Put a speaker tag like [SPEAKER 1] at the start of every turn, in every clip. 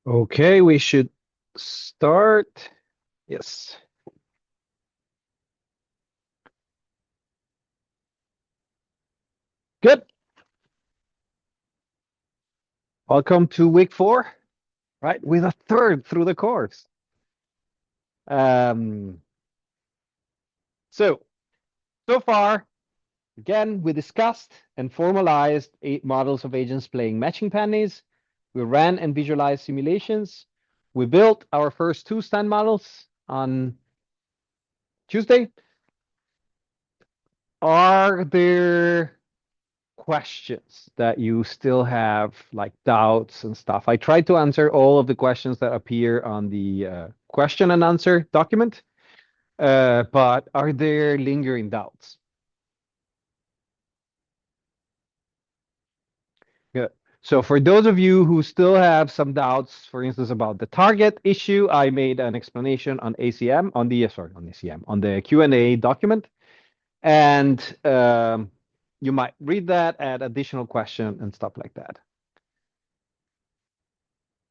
[SPEAKER 1] Okay, we should start. Yes. Good. Welcome to week 4, right? With a third through the course. Um, so far, again, we discussed and formalized 8 models of agents playing matching pennies. We ran and visualized simulations. We built our first 2 stand models on Tuesday. Are there questions that you still have, like doubts and stuff? I tried to answer all of the questions that appear on the question and answer document, but are there lingering doubts? Good. So for those of you who still have some doubts, for instance, about the target issue, I made an explanation on ACM, on the, sorry, on ACM, on the Q&A document. And you might read that, add additional question and stuff like that.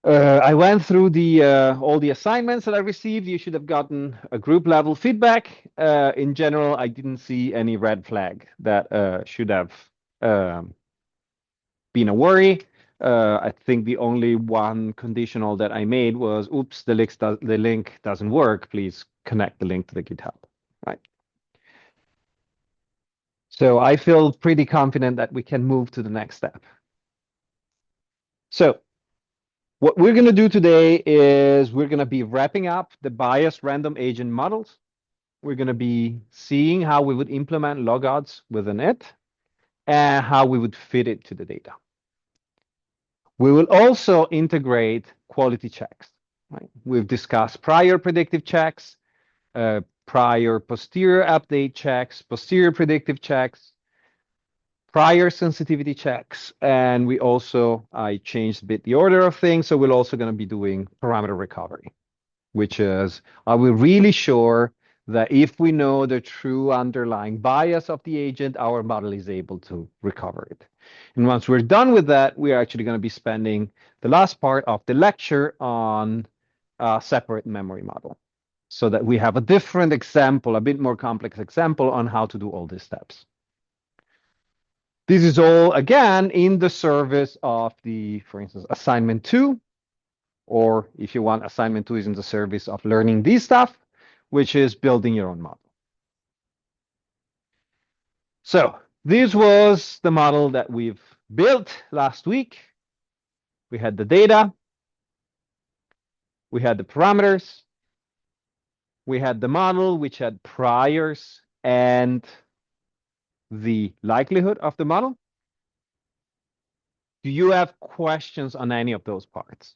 [SPEAKER 1] I went through the all the assignments that I received. You should have gotten a group level feedback. In general, I didn't see any red flag that should have um, been a worry. I think the only one conditional that I made was, oops, the link doesn't work. Please connect the link to the GitHub, right? So I feel pretty confident that we can move to the next step. So what we're going to do today is we're going to be wrapping up the biased random agent models. We're going to be seeing how we would implement logodds within it and how we would fit it to the data. We will also integrate quality checks. Right? We've discussed prior predictive checks, prior posterior update checks, posterior predictive checks, prior sensitivity checks, and I changed a bit the order of things, so we're also going to be doing parameter recovery, which is, are we really sure that if we know the true underlying bias of the agent, our model is able to recover it? And once we're done with that, we're actually going to be spending the last part of the lecture on a separate memory model, so that we have a different example, a bit more complex example on how to do all these steps. This is all, again, in the service of the, for instance, assignment 2, or if you want, assignment 2 is in the service of learning this stuff, which is building your own model. So this was the model that we've built last week. We had the data, we had the parameters, we had the model, which had priors and the likelihood of the model. Do you have questions on any of those parts?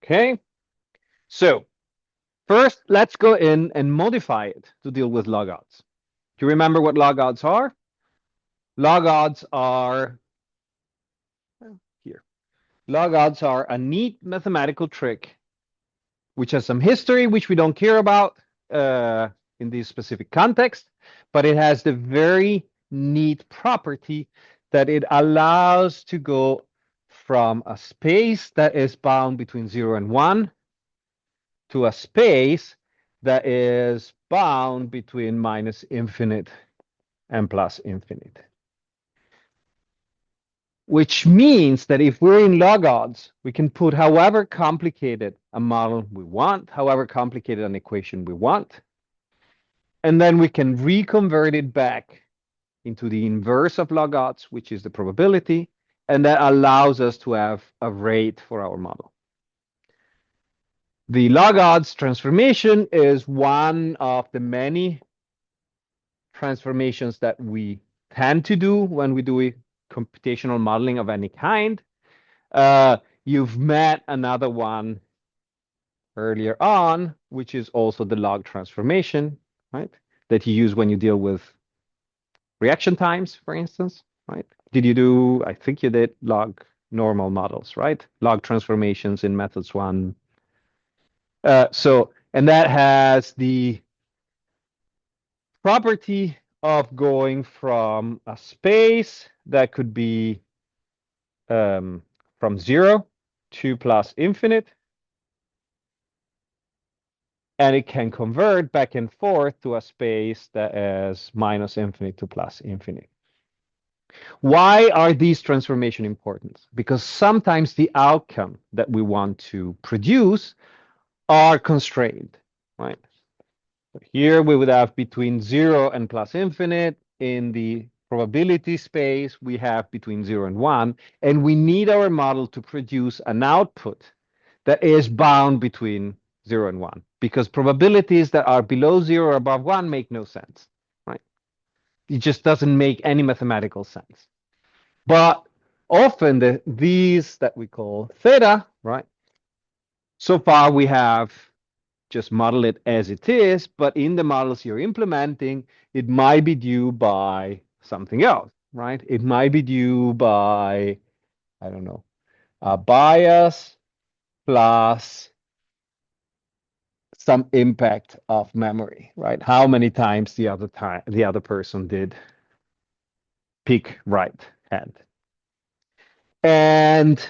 [SPEAKER 1] Okay, so first, let's go in and modify it to deal with logodds. Do you remember what logodds are? Logodds are here. Logodds are a neat mathematical trick which has some history, which we don't care about in this specific context, but it has the very neat property that it allows to go from a space that is bound between 0 and 1 to a space that is bound between minus infinite and plus infinite. Which means that if we're in logodds, we can put however complicated a model we want, however complicated an equation we want, and then we can reconvert it back into the inverse of logodds, which is the probability, and that allows us to have a rate for our model. The logodds transformation is one of the many transformations that we tend to do when we do computational modeling of any kind. You've met another one earlier on, which is also the log transformation, right? That you use when you deal with reaction times, for instance, right? Did you do, I think you did log normal models, right? Log transformations in methods one. And that has the property of going from a space that could be from 0 to plus infinite, and it can convert back and forth to a space that is minus infinite to plus infinite. Why are these transformations important? Because sometimes the outcome that we want to produce are constrained, right? Here we would have between 0 and plus infinite. In the probability space, we have between 0 and 1, and we need our model to produce an output that is bound between 0 and 1, because probabilities that are below 0 or above 1 make no sense, right? It just doesn't make any mathematical sense. But often these that we call theta, right? So far we have just model it as it is, but in the models you're implementing, it might be due by something else, right? It might be due by, I don't know, a bias plus some impact of memory, right? How many times the other person did pick right hand. And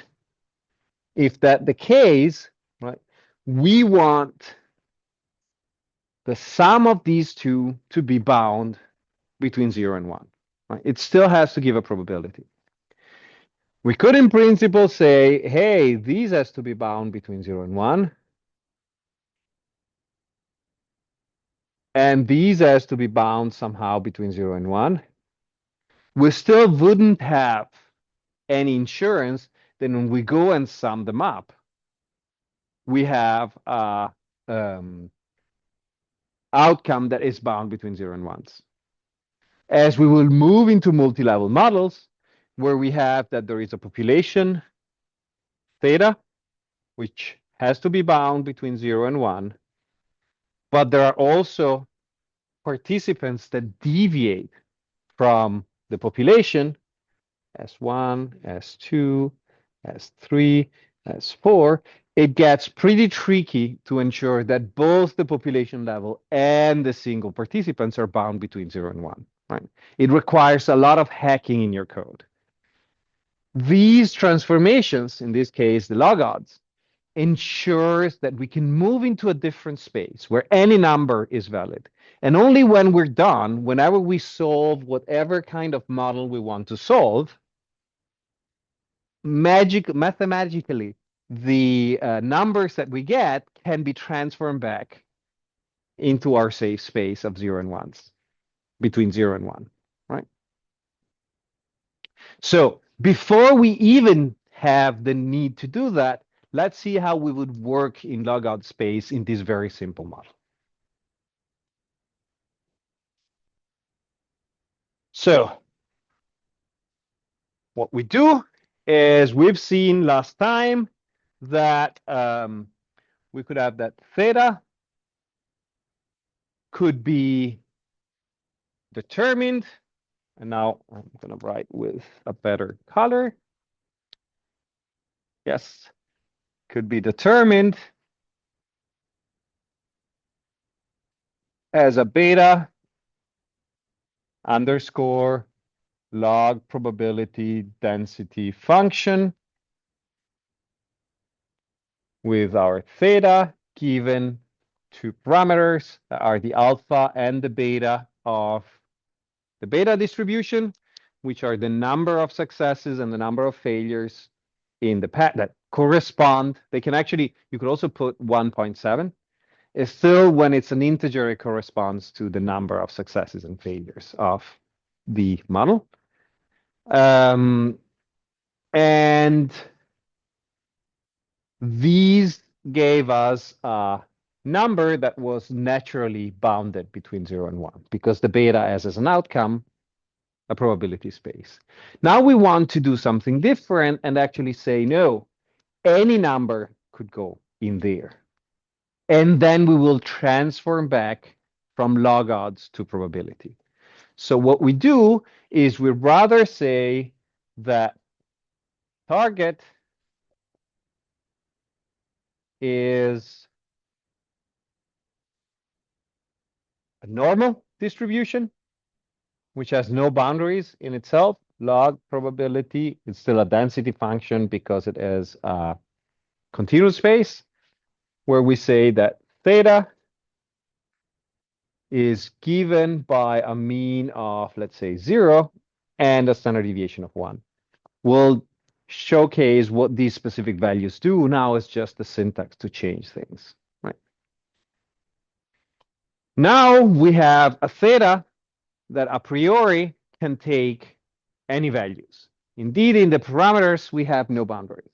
[SPEAKER 1] if that's the case, right, we want the sum of these two to be bound between 0 and 1. Right? It still has to give a probability. We could, in principle, say, hey, these has to be bound between 0 and 1. And these has to be bound somehow between 0 and 1. We still wouldn't have any insurance. Then when we go and sum them up, we have a outcome that is bound between 0 and 1s. As we will move into multi-level models, where we have that there is a population theta, which has to be bound between 0 and 1, but there are also participants that deviate from the population, S1, S2, S3, S4. It gets pretty tricky to ensure that both the population level and the single participants are bound between 0 and 1. Right? It requires a lot of hacking in your code. These transformations, in this case, the log odds, ensures that we can move into a different space where any number is valid. And only when we're done, whenever we solve whatever kind of model we want to solve, mathematically, the numbers that we get can be transformed back into our safe space of 0 and 1s, between 0 and 1, right? So before we even have the need to do that, let's see how we would work in logout space in this very simple model. So what we do is we've seen last time that we could have that theta could be determined. And now I'm going to write with a better color. Yes, could be determined as a beta underscore log probability density function with our theta given two parameters that are the alpha and the beta of the beta distribution, which are the number of successes and the number of failures in the path that correspond. They can actually, you could also put 1.7. It's still, when it's an integer, it corresponds to the number of successes and failures of the model. And these gave us a number that was naturally bounded between 0 and 1, because the beta has as an outcome a probability space. Now we want to do something different and actually say, no, any number could go in there. And then we will transform back from log odds to probability. So what we do is we rather say that target is a normal distribution, which has no boundaries in itself. Log probability is still a density function because it is a continuous space, where we say that theta is given by a mean of, let's say, 0 and a standard deviation of 1. We'll showcase what these specific values do. Now it's just the syntax to change things, right? Now we have a theta that a priori can take any values. Indeed, in the parameters, we have no boundaries.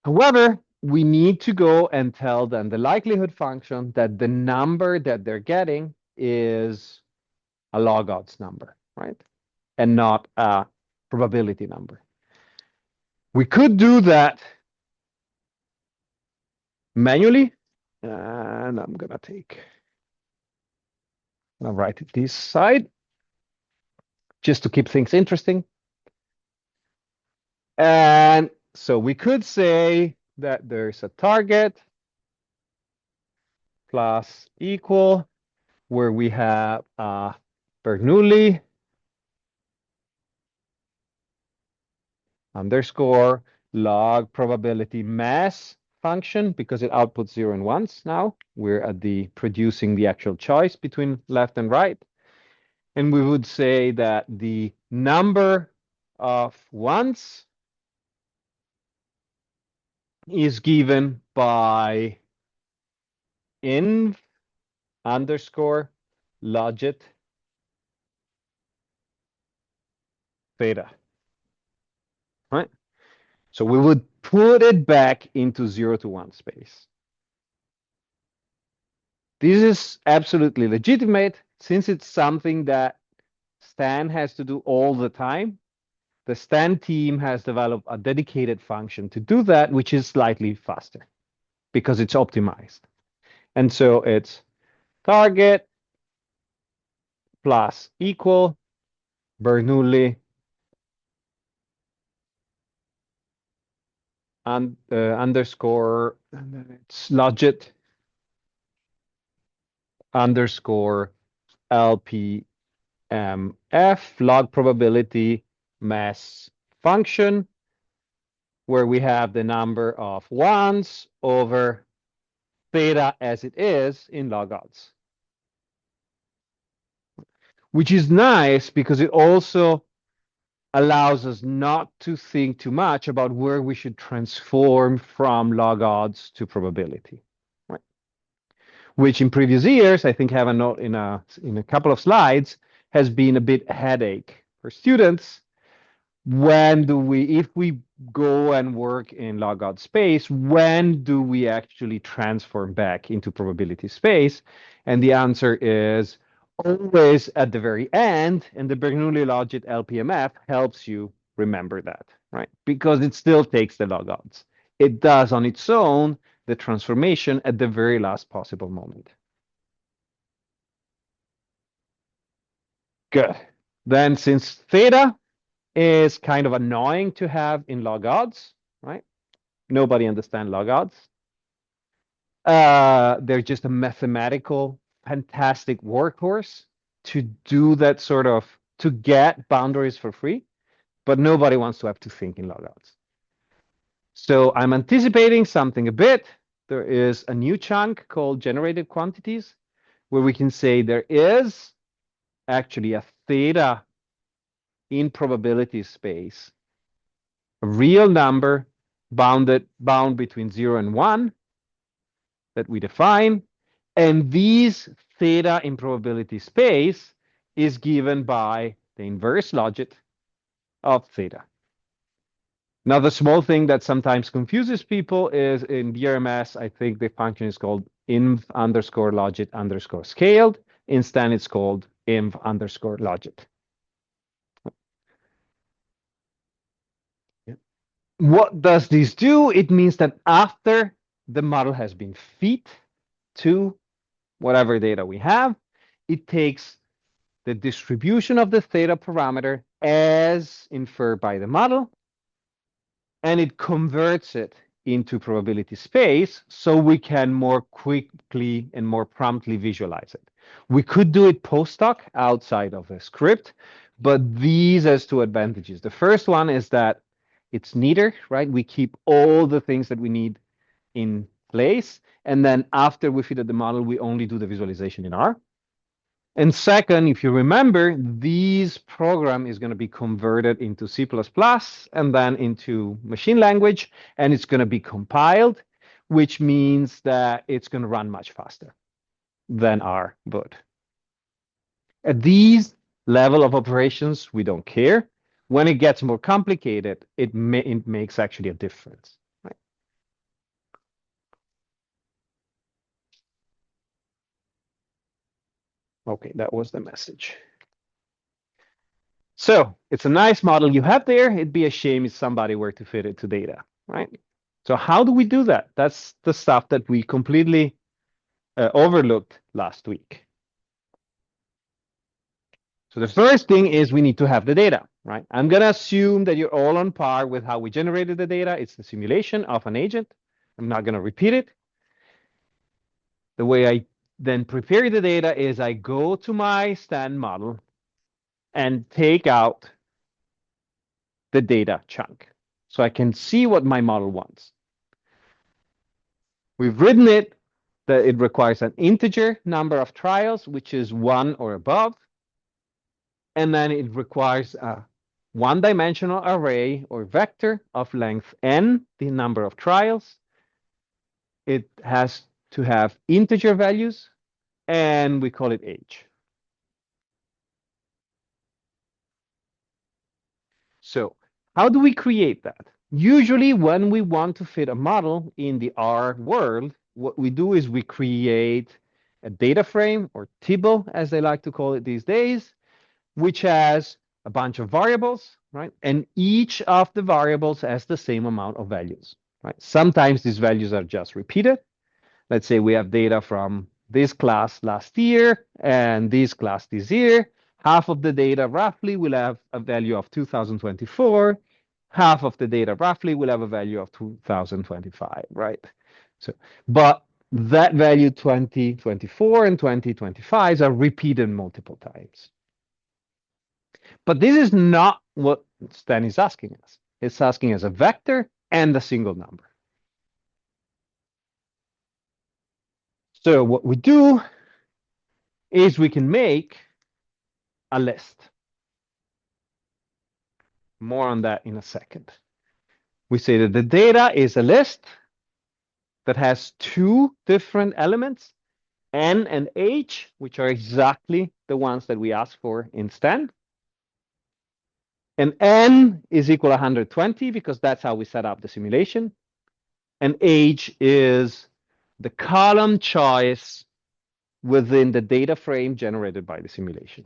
[SPEAKER 1] However, we need to go and tell them the likelihood function that the number that they're getting is a log odds number, right? And not a probability number. We could do that manually, and I'm gonna write it this side just to keep things interesting. And so we could say that there's a target plus equal where we have a Bernoulli underscore log probability mass function because it outputs 0 and 1s now. We're at the producing the actual choice between left and right. And we would say that the number of 1s is given by inv underscore logit theta, right? So we would put it back into 0 to 1 space. This is absolutely legitimate since it's something that Stan has to do all the time. The Stan team has developed a dedicated function to do that, which is slightly faster because it's optimized. And so it's target plus equal Bernoulli and underscore, and then it's logit underscore LPMF log probability mass function, where we have the number of 1s over theta as it is in log odds. Which is nice because it also allows us not to think too much about where we should transform from log odds to probability, right? Which in previous years, I think have a note in a couple of slides, has been a bit headache for students. If we go and work in log odd space, when do we actually transform back into probability space? And the answer is always at the very end, and the Bernoulli logit LPMF helps you remember that, right? Because it still takes the log odds. It does on its own the transformation at the very last possible moment. Good. Then since theta is kind of annoying to have in log odds, right? Nobody understands log odds. They're just a mathematical, fantastic workhorse to do that sort of, to get boundaries for free, but nobody wants to have to think in log odds. So I'm anticipating something a bit. There is a new chunk called generated quantities, where we can say there is actually a theta in probability space, a real number bound between 0 and 1 that we define. And these theta in probability space is given by the inverse logit of theta. Now, the small thing that sometimes confuses people is in DRMS, I think the function is called inv underscore logit underscore scaled. Instead, it's called inv underscore logit. What does this do? It means that after the model has been fed to whatever data we have, it takes the distribution of the theta parameter as inferred by the model, and it converts it into probability space so we can more quickly and more promptly visualize it. We could do it post hoc outside of a script, but these has two advantages. The first one is that it's neater, right? We keep all the things that we need in place. And then after we fitted the model, we only do the visualization in R. And second, if you remember, this program is going to be converted into C++ and then into machine language, and it's going to be compiled, which means that it's going to run much faster than R would. At these level of operations, we don't care. When it gets more complicated, it makes actually a difference. Right? Okay, that was the message. So it's a nice model you have there. It'd be a shame if somebody were to fit it to data, right? So how do we do that? That's the stuff that we completely overlooked last week. So the first thing is we need to have the data, right? I'm going to assume that you're all on par with how we generated the data. It's the simulation of an agent. I'm not going to repeat it. The way I then prepare the data is I go to my Stan model and take out the data chunk so I can see what my model wants. We've written it that it requires an integer number of trials, which is 1 or above. And then it requires a one-dimensional array or vector of length n, the number of trials. It has to have integer values, and we call it age. So how do we create that? Usually when we want to fit a model in the R world, what we do is we create a data frame, or tibble, as they like to call it these days, which has a bunch of variables, right? And each of the variables has the same amount of values, right? Sometimes these values are just repeated. Let's say we have data from this class last year and this class this year. Half of the data roughly will have a value of 2024. Half of the data roughly will have a value of 2025, right? So, but that value 2024 and 2025 are repeated multiple times. But this is not what Stan is asking us. It's asking us a vector and a single number. So what we do is we can make a list. More on that in a second. We say that the data is a list that has two different elements, n and h, which are exactly the ones that we asked for in Stan. And n is equal to 120 because that's how we set up the simulation. And h is the column choice within the data frame generated by the simulation.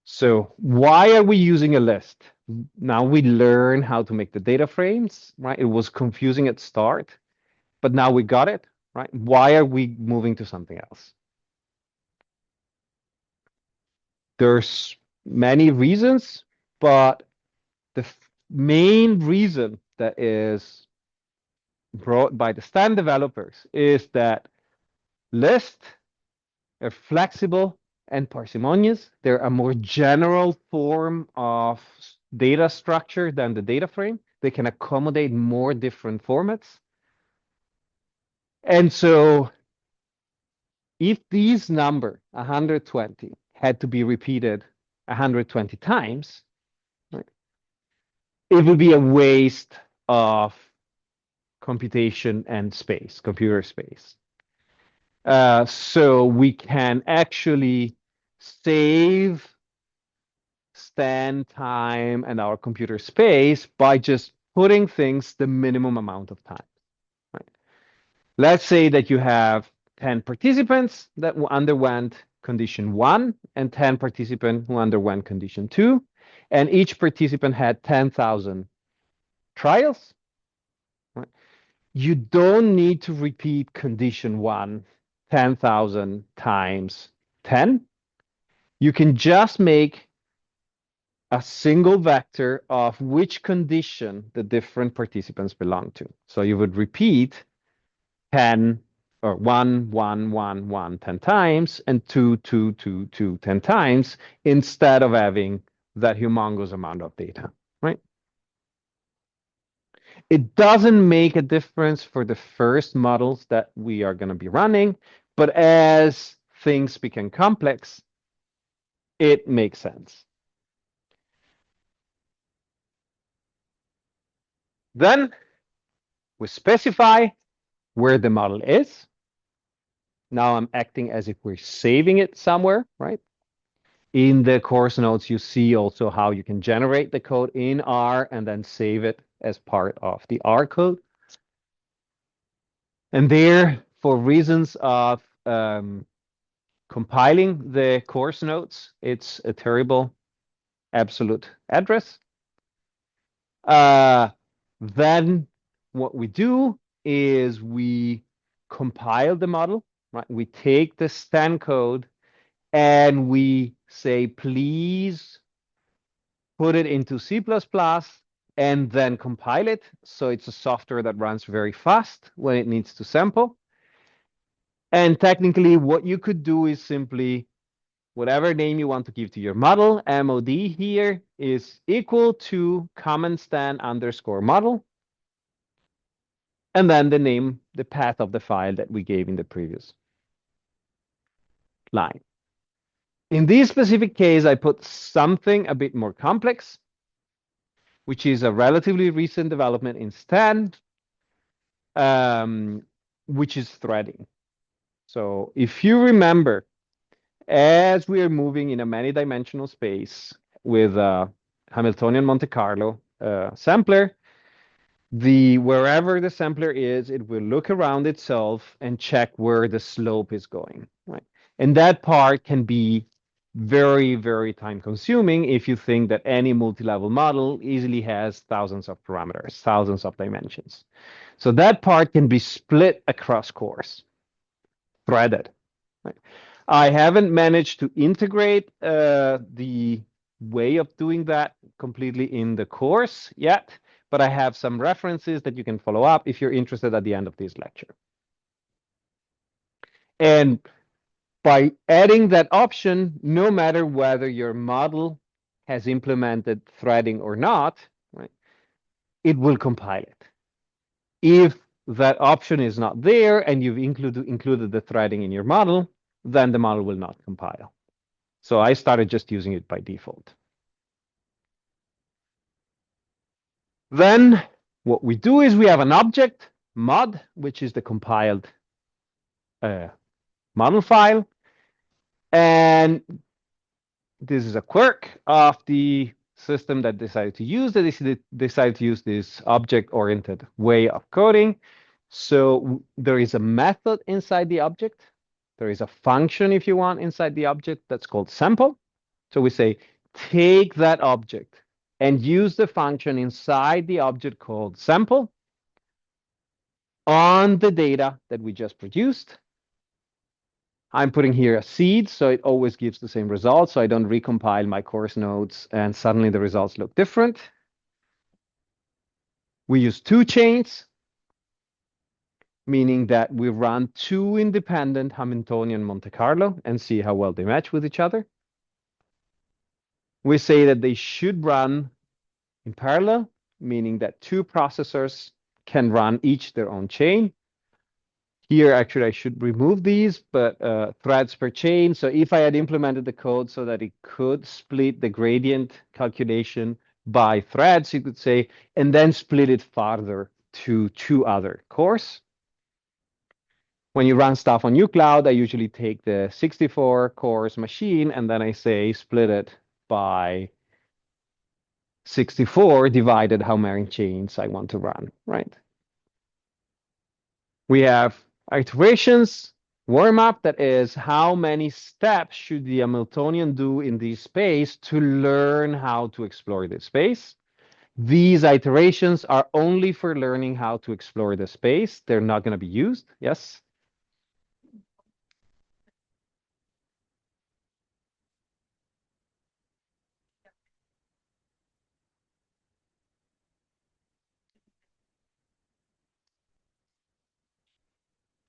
[SPEAKER 1] So why are we using a list? Now we learn how to make the data frames, right? It was confusing at start, but now we got it, right? Why are we moving to something else? There's many reasons, but the main reason that is brought by the Stan developers is that lists are flexible and parsimonious. They're a more general form of data structure than the data frame. They can accommodate more different formats. And so if these number 120 had to be repeated 120 times, right, it would be a waste of computation and space, computer space. So we can actually save Stan time and our computer space by just putting things the minimum amount of time. Right? Let's say that you have 10 participants that underwent condition 1 and 10 participants who underwent condition 2, and each participant had 10,000 trials. Right? you don't need to repeat condition 1 10,000 times 10. You can just make a single vector of which condition the different participants belong to. So you would repeat 10 or 1, 1, 1, 1, 10 times, and 2, 2, 2, 2, 10 times, instead of having that humongous amount of data, right? It doesn't make a difference for the first models that we are going to be running, but as things become complex, it makes sense. Then we specify where the model is. Now I'm acting as if we're saving it somewhere, right? In the course notes, you see also how you can generate the code in R and then save it as part of the R code. And there, for reasons of compiling the course notes, it's a terrible absolute address. Then what we do is we compile the model, right? We take the Stan code and we say, please put it into C++ and then compile it. So it's a software that runs very fast when it needs to sample. And technically, what you could do is simply whatever name you want to give to your model, mod here is equal to comment stan underscore model. And then the name, the path of the file that we gave in the previous line. In this specific case, I put something a bit more complex, which is a relatively recent development in Stan, which is threading. So if you remember, as we are moving in a many-dimensional space with a Hamiltonian Monte Carlo sampler, wherever the sampler is, it will look around itself and check where the slope is going, right? And that part can be very, very time consuming if you think that any multi-level model easily has thousands of parameters, thousands of dimensions. So that part can be split across cores, threaded. Right? I haven't managed to integrate the way of doing that completely in the course yet, but I have some references that you can follow up if you're interested at the end of this lecture. And by adding that option, no matter whether your model has implemented threading or not, right, it will compile it. If that option is not there and you've included the threading in your model, then the model will not compile. So I started just using it by default. Then what we do is we have an object, mod, which is the compiled model file. And this is a quirk of the system that decided to use this object-oriented way of coding. So there is a method inside the object. There is a function, if you want, inside the object that's called sample. So we say, take that object and use the function inside the object called sample on the data that we just produced. I'm putting here a seed, so it always gives the same result, so I don't recompile my course notes and suddenly the results look different. We use two chains, meaning that we run two independent Hamiltonian Monte Carlo and see how well they match with each other. We say that they should run in parallel, meaning that two processors can run each their own chain. Here, actually, I should remove these, but threads per chain. So if I had implemented the code so that it could split the gradient calculation by threads, you could say, and then split it farther to two other cores. When you run stuff on uCloud, I usually take the 64 cores machine, and then I say split it by 64 divided how many chains I want to run, right? We have iterations, warm-up, that is how many steps should the Hamiltonian do in this space to learn how to explore this space. These iterations are only for learning how to explore the space. They're not going to be used. Yes?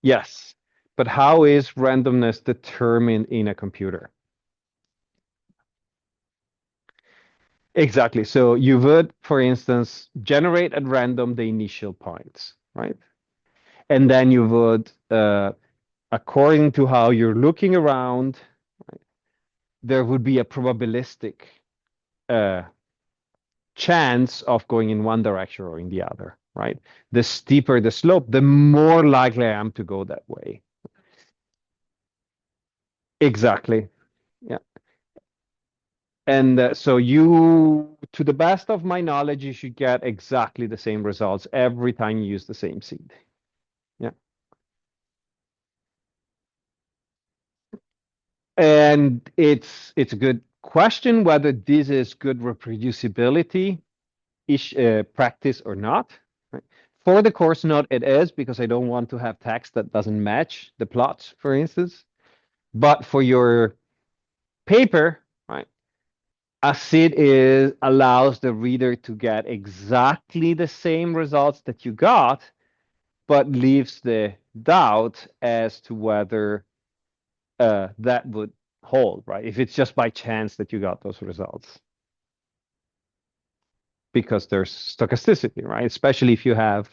[SPEAKER 1] Yes. But how is randomness determined in a computer? Exactly. So you would, for instance, generate at random the initial points, right? And then you would, according to how you're looking around, there would be a probabilistic uh, chance of going in one direction or in the other, right? The steeper the slope, the more likely I am to go that way. Exactly. Yeah. And so you, to the best of my knowledge, you should get exactly the same results every time you use the same seed. Yeah. And it's a good question whether this is good reproducibility ish practice or not. Right? For the course note, it is because I don't want to have text that doesn't match the plots, for instance. But for your paper, right, a seed is allows the reader to get exactly the same results that you got, but leaves the doubt as to whether that would hold, right? If it's just by chance that you got those results, because there's stochasticity, right? Especially if you have,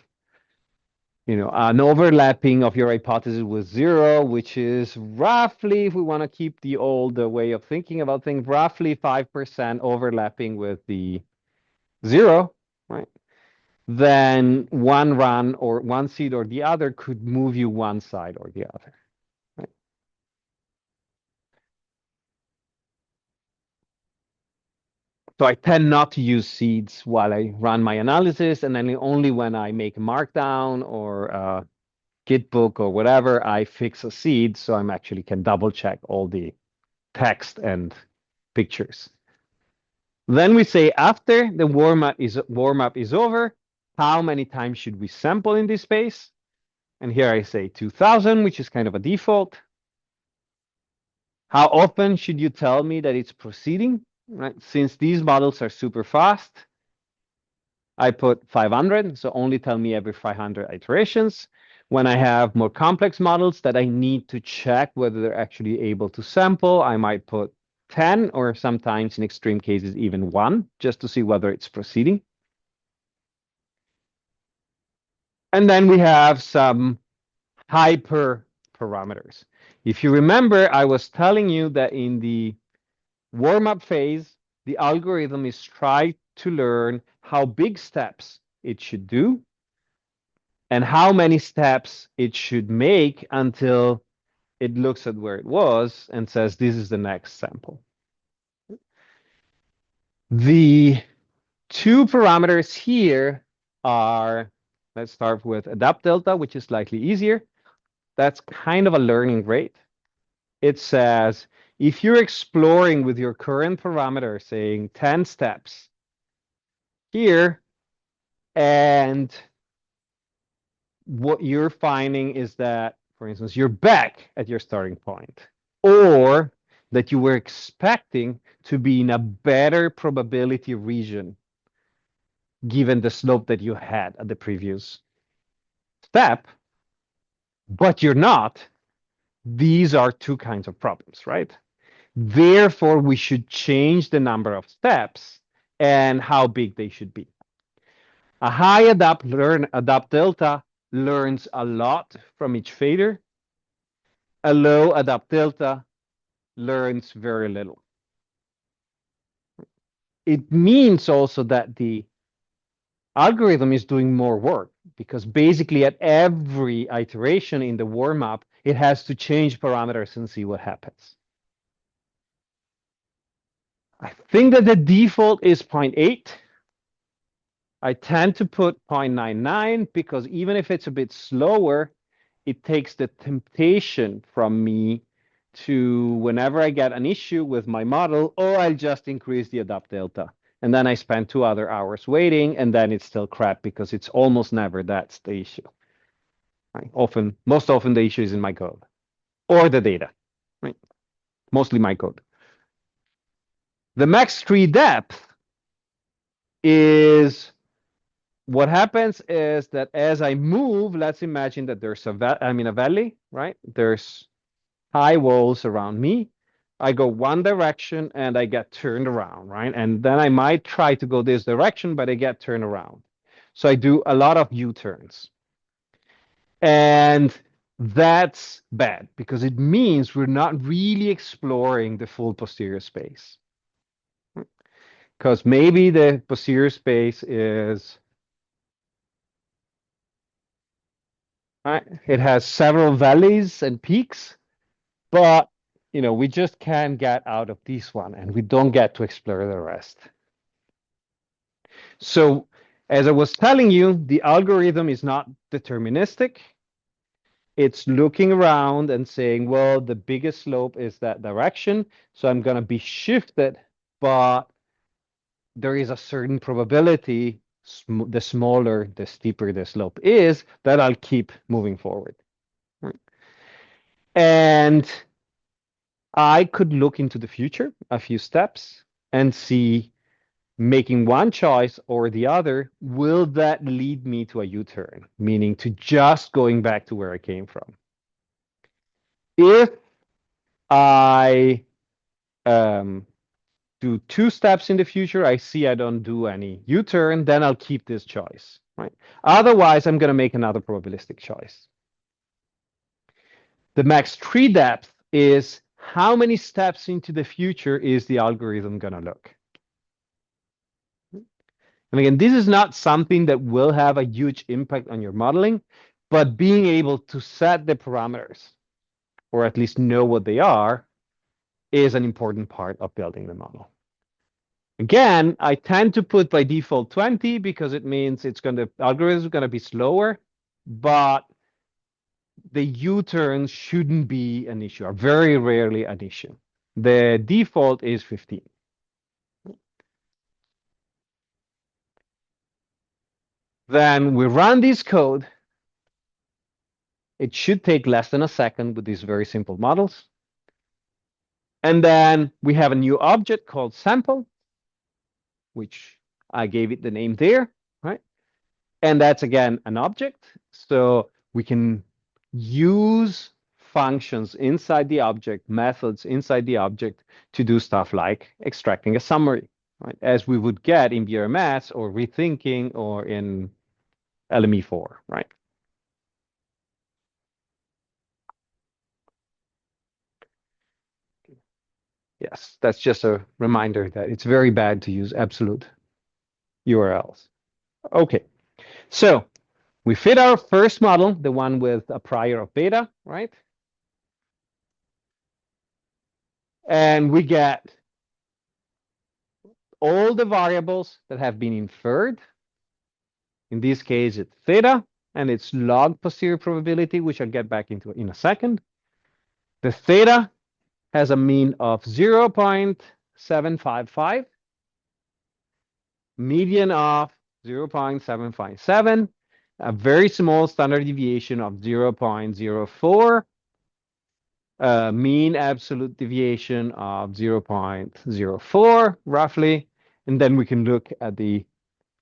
[SPEAKER 1] an overlapping of your hypothesis with zero, which is roughly, if we want to keep the old way of thinking about things, roughly 5% overlapping with the zero, right? Then one run or one seed or the other could move you one side or the other. Right? So I tend not to use seeds while I run my analysis, and then only when I make a markdown or a Git book or whatever, I fix a seed so I'm actually can double check all the text and pictures. Then we say after the warm-up is over, how many times should we sample in this space? And here I say 2000, which is kind of a default. How often should you tell me that it's proceeding? Right? Since these models are super fast, I put 500, so only tell me every 500 iterations. When I have more complex models that I need to check whether they're actually able to sample, I might put 10 or sometimes in extreme cases even 1, just to see whether it's proceeding. And then we have some hyper parameters. If you remember, I was telling you that in the warm-up phase, the algorithm is trying to learn how big steps it should do and how many steps it should make until it looks at where it was and says, this is the next sample. The two parameters here are, let's start with adapt delta, which is slightly easier. That's kind of a learning rate. It says, if you're exploring with your current parameter, saying 10 steps here, and what you're finding is that, for instance, you're back at your starting point, or that you were expecting to be in a better probability region given the slope that you had at the previous step, but you're not. These are two kinds of problems, right? Therefore, we should change the number of steps and how big they should be. A high adapt delta learns a lot from each fader. A low adapt delta learns very little. It means also that the algorithm is doing more work because basically at every iteration in the warm-up, it has to change parameters and see what happens. I think that the default is 0.8. I tend to put 0.99 because even if it's a bit slower, it takes the temptation from me to, whenever I get an issue with my model, oh, I'll just increase the adapt delta. and then I spend 2 other hours waiting, and then it's still crap because it's almost never that's the issue. Right? Most often the issue is in my code or the data, right? Mostly my code. The max tree depth is what happens is that as I move, let's imagine that there's a valley, right? There's high walls around me. I go one direction and I get turned around, right? And then I might try to go this direction, but I get turned around. So I do a lot of U-turns. And that's bad because it means we're not really exploring the full posterior space. Because maybe the posterior space is, right, it has several valleys and peaks, but we just can't get out of this one and we don't get to explore the rest. So as I was telling you, the algorithm is not deterministic. It's looking around and saying, well, the biggest slope is that direction, so I'm going to be shifted, but there is a certain probability, the smaller, the steeper the slope is, that I'll keep moving forward. And I could look into the future, a few steps, and see making one choice or the other, will that lead me to a U-turn, meaning to just going back to where I came from? If I do 2 steps in the future, I see I don't do any U-turn, then I'll keep this choice, right? Otherwise, I'm going to make another probabilistic choice. The max tree depth is how many steps into the future is the algorithm going to look? And again, this is not something that will have a huge impact on your modeling, but being able to set the parameters, or at least know what they are, is an important part of building the model. Again, I tend to put by default 20 because it means the algorithm is going to be slower, but the U-turns shouldn't be an issue, or very rarely an issue. The default is 15. Then we run this code. It should take less than a second with these very simple models. And then we have a new object called sample, which I gave it the name there, right? And that's, again, an object. So we can use functions inside the object, methods inside the object to do stuff like extracting a summary, right? As we would get in BRMS or rethinking or in LME4, right? Yes, that's just a reminder that it's very bad to use absolute URLs. Okay, so we fit our first model, the one with a prior of beta, right? And we get all the variables that have been inferred. In this case, it's theta, and it's log posterior probability, which I'll get back into in a second. The theta has a mean of 0.755, median of 0.757, a very small standard deviation of 0.04, mean absolute deviation of 0.04, roughly. And then we can look at the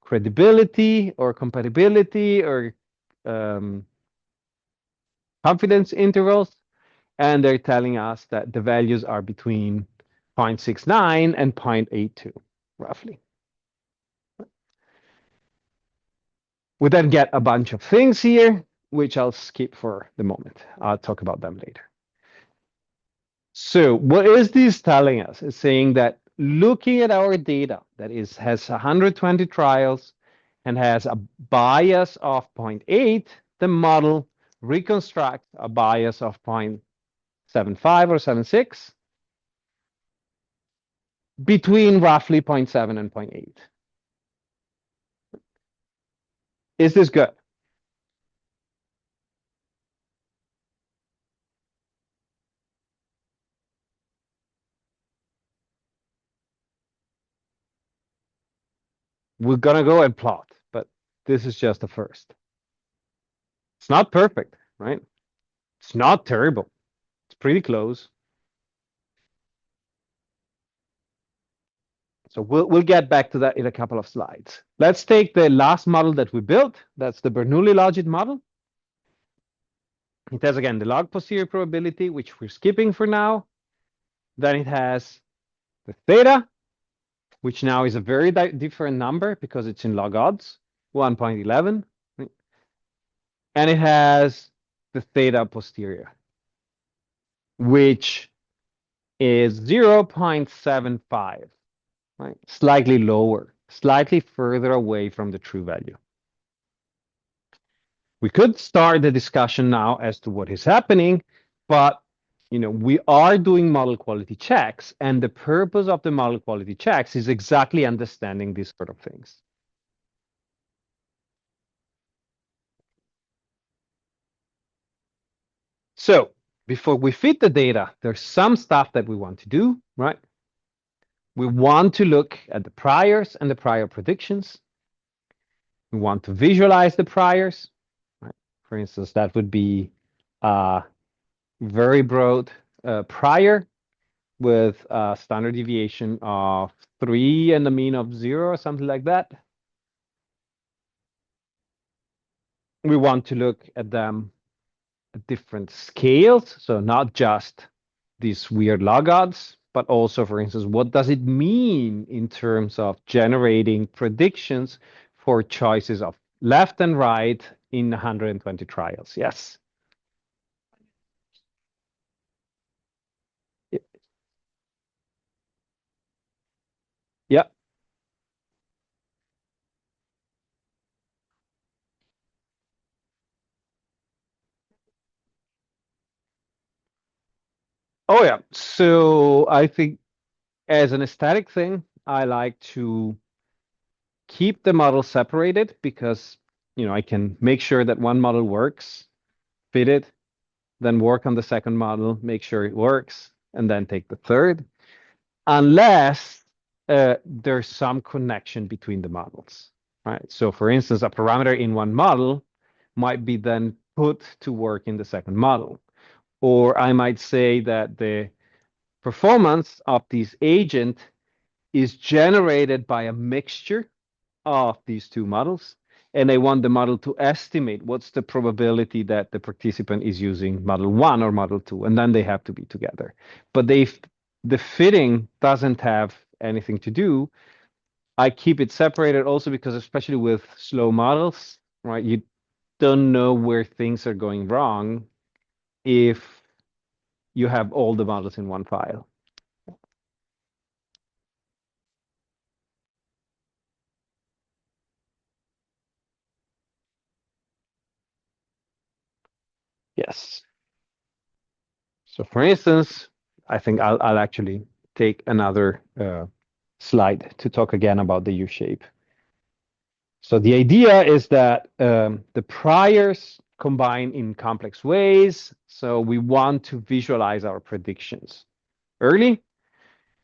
[SPEAKER 1] credibility or compatibility or confidence intervals. And they're telling us that the values are between 0.69 and 0.82, roughly. We then get a bunch of things here, which I'll skip for the moment. I'll talk about them later. So what is this telling us? It's saying that looking at our data that has 120 trials and has a bias of 0.8, the model reconstructs a bias of 0.75 or 0.76 between roughly 0.7 and 0.8. Is this good? we're going to go and plot, but this is just the first. It's not perfect, right? It's not terrible. It's pretty close. So we'll get back to that in a couple of slides. Let's take the last model that we built. That's the Bernoulli logit model. It has, again, the log posterior probability, which we're skipping for now. Then it has the theta, which now is a very different number because it's in log odds, 1.11. And it has the theta posterior, which is 0.75, right? Slightly lower, slightly further away from the true value. We could start the discussion now as to what is happening, but we are doing model quality checks, and the purpose of the model quality checks is exactly understanding these sort of things. So before we fit the data, there's some stuff that we want to do, right? We want to look at the priors and the prior predictions. We want to visualize the priors. Right? For instance, that would be a very broad prior with a standard deviation of 3 and a mean of 0 or something like that. We want to look at them at different scales, so not just these weird log odds, but also, for instance, what does it mean in terms of generating predictions for choices of left and right in 120 trials? Yes. Yeah. Oh, yeah. So I think as an aesthetic thing, I like to keep the model separated because, I can make sure that one model works, fit it, then work on the second model, make sure it works, and then take the third, unless there's some connection between the models, right? So for instance, a parameter in one model might be then put to work in the second model. Or I might say that the performance of this agent is generated by a mixture of these two models, and I want the model to estimate what's the probability that the participant is using model 1 or model 2, and then they have to be together. But the fitting doesn't have anything to do. I keep it separated also because, especially with slow models, right, you don't know where things are going wrong if you have all the models in one file. Yes. So for instance, I think I'll actually take another slide to talk again about the U-shape. So the idea is that the priors combine in complex ways. So we want to visualize our predictions early.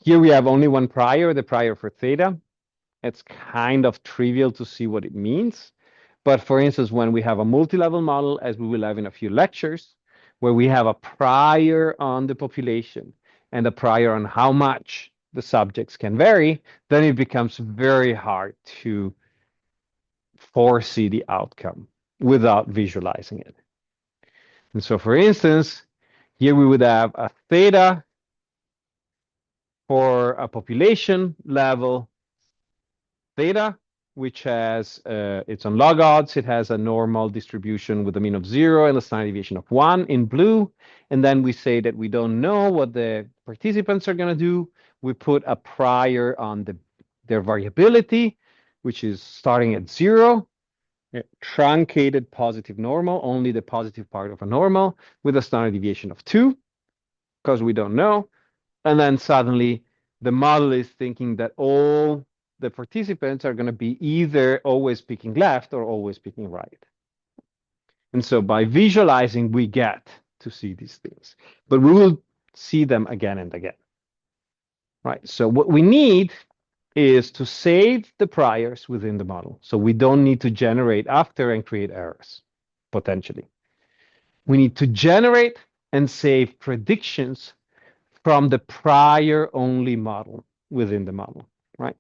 [SPEAKER 1] Here we have only one prior, the prior for theta. It's kind of trivial to see what it means. But for instance, when we have a multi-level model, as we will have in a few lectures, where we have a prior on the population and a prior on how much the subjects can vary, then it becomes very hard to foresee the outcome without visualizing it. And so, for instance, here we would have a theta for a population level theta, which has, it's on log odds. It has a normal distribution with a mean of 0 and a standard deviation of 1 in blue. And then we say that we don't know what the participants are going to do. We put a prior on their variability, which is starting at 0, truncated positive normal, only the positive part of a normal, with a standard deviation of 2, because we don't know. And then suddenly the model is thinking that all the participants are going to be either always picking left or always picking right. And so by visualizing, we get to see these things, but we will see them again and again. Right. So what we need is to save the priors within the model. So we don't need to generate after and create errors, potentially. We need to generate and save predictions from the prior-only model within the model, right?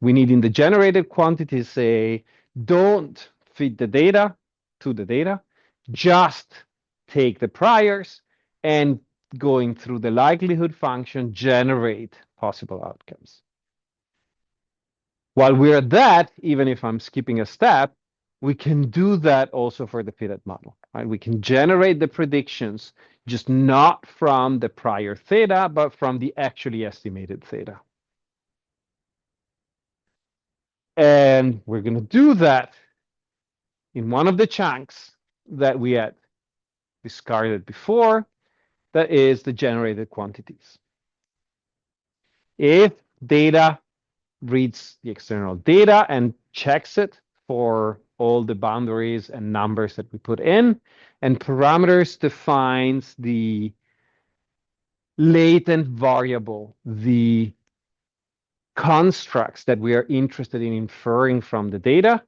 [SPEAKER 1] We need in the generated quantity say, don't feed the data to the data, just take the priors and going through the likelihood function, generate possible outcomes. While we're at that, even if I'm skipping a step, we can do that also for the fitted model, right? We can generate the predictions, just not from the prior theta, but from the actually estimated theta. And we're going to do that in one of the chunks that we had discarded before, that is the generated quantities. If data reads the external data and checks it for all the boundaries and numbers that we put in, and parameters defines the latent variable, the constructs that we are interested in inferring from the data.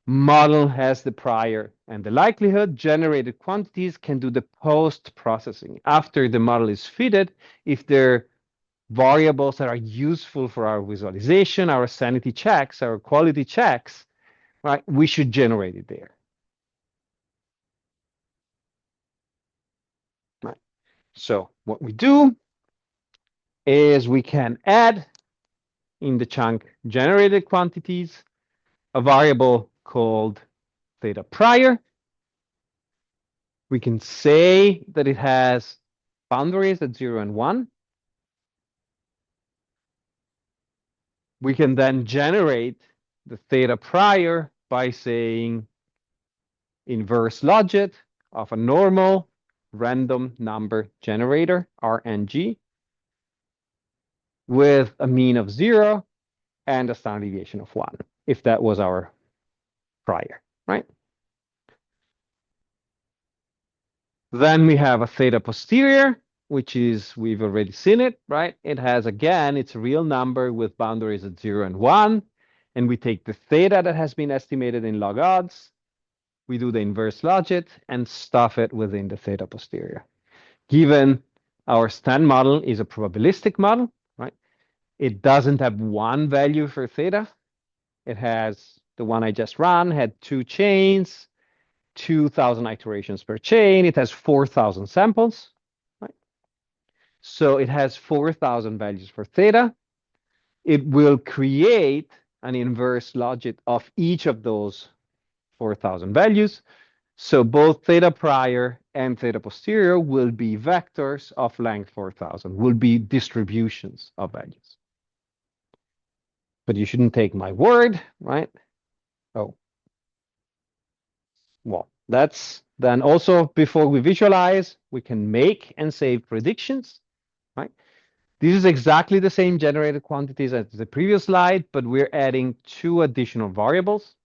[SPEAKER 1] Model has the prior and the likelihood. Generated quantities can do the post-processing. After the model is fitted, if they're variables that are useful for our visualization, our sanity checks, our quality checks, right? We should generate it there. Right. So what we do is we can add in the chunk generated quantities a variable called theta prior. We can say that it has boundaries at 0 and 1. We can then generate the theta prior by saying inverse logit of a normal random number generator, RNG, with a mean of 0 and a standard deviation of 1, if that was our prior, right? Then we have a theta posterior, which is, we've already seen it, right? It has, again, it's a real number with boundaries at 0 and 1. And we take the theta that has been estimated in log odds, we do the inverse logit and stuff it within the theta posterior. Given our stand model is a probabilistic model, right? It doesn't have one value for theta. It has, the one I just ran had 2 chains, 2,000 iterations per chain. It has 4,000 samples, right? So it has 4,000 values for theta. It will create an inverse logit of each of those 4,000 values. So both theta prior and theta posterior will be vectors of length 4,000, will be distributions of values. But you shouldn't take my word, right? Oh, well, that's then also before we visualize, we can make and save predictions, right? This is exactly the same generated quantities as the previous slide, but we're adding 2 additional variables.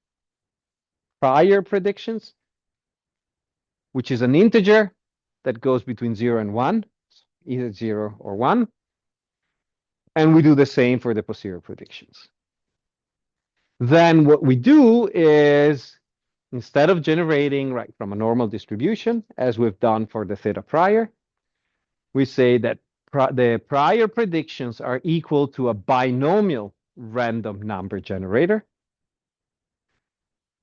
[SPEAKER 1] Prior predictions, which is an integer that goes between 0 and 1, either 0 or 1. And we do the same for the posterior predictions. Then what we do is, instead of generating right from a normal distribution, as we've done for the theta prior, we say that the prior predictions are equal to a binomial random number generator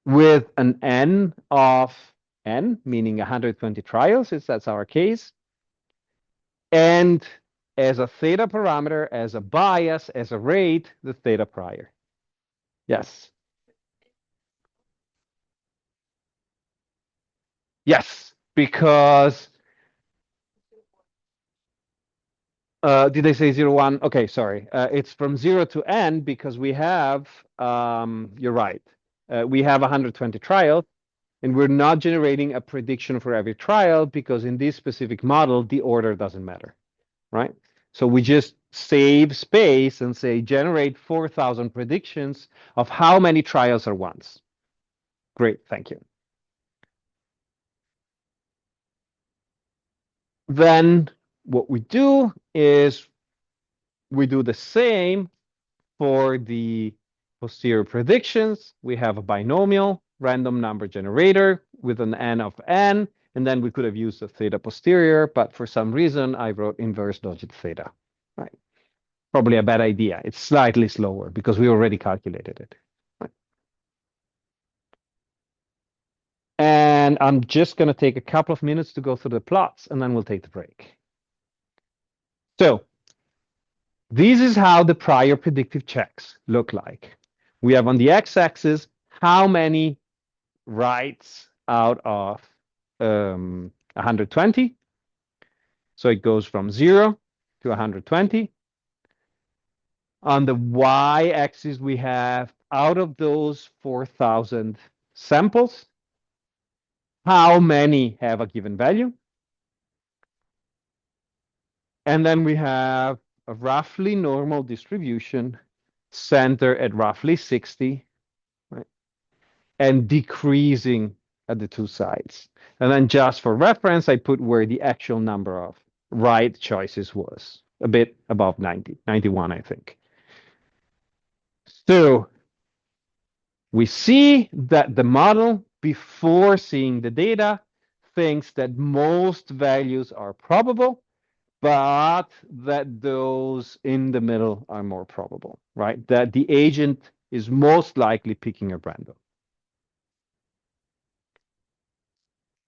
[SPEAKER 1] with an n of n, meaning 120 trials, if that's our case, and as a theta parameter, as a bias, as a rate, the theta prior. Yes. Yes, because did I say 0, 1? Okay, sorry. It's from 0 to n because we have, you're right, we have 120 trials, and we're not generating a prediction for every trial because in this specific model, the order doesn't matter, right? So we just save space and say generate 4,000 predictions of how many trials are once. Great, thank you. Then what we do is we do the same for the posterior predictions, we have a binomial random number generator with an n of n, and then we could have used a theta posterior, but for some reason I wrote inverse logit theta. Right? Probably a bad idea. It's slightly slower because we already calculated it. Right? And I'm just going to take a couple of minutes to go through the plots, and then we'll take the break. So this is how the prior predictive checks look like. We have on the x-axis how many rights out of 120. So it goes from 0 to 120. On the y-axis, we have out of those 4,000 samples, how many have a given value. And then we have a roughly normal distribution center at roughly 60, right? And decreasing at the two sides. And then just for reference, I put where the actual number of right choices was, a bit above 90, 91, I think. So we see that the model, before seeing the data, thinks that most values are probable, but that those in the middle are more probable, right? That the agent is most likely picking at random.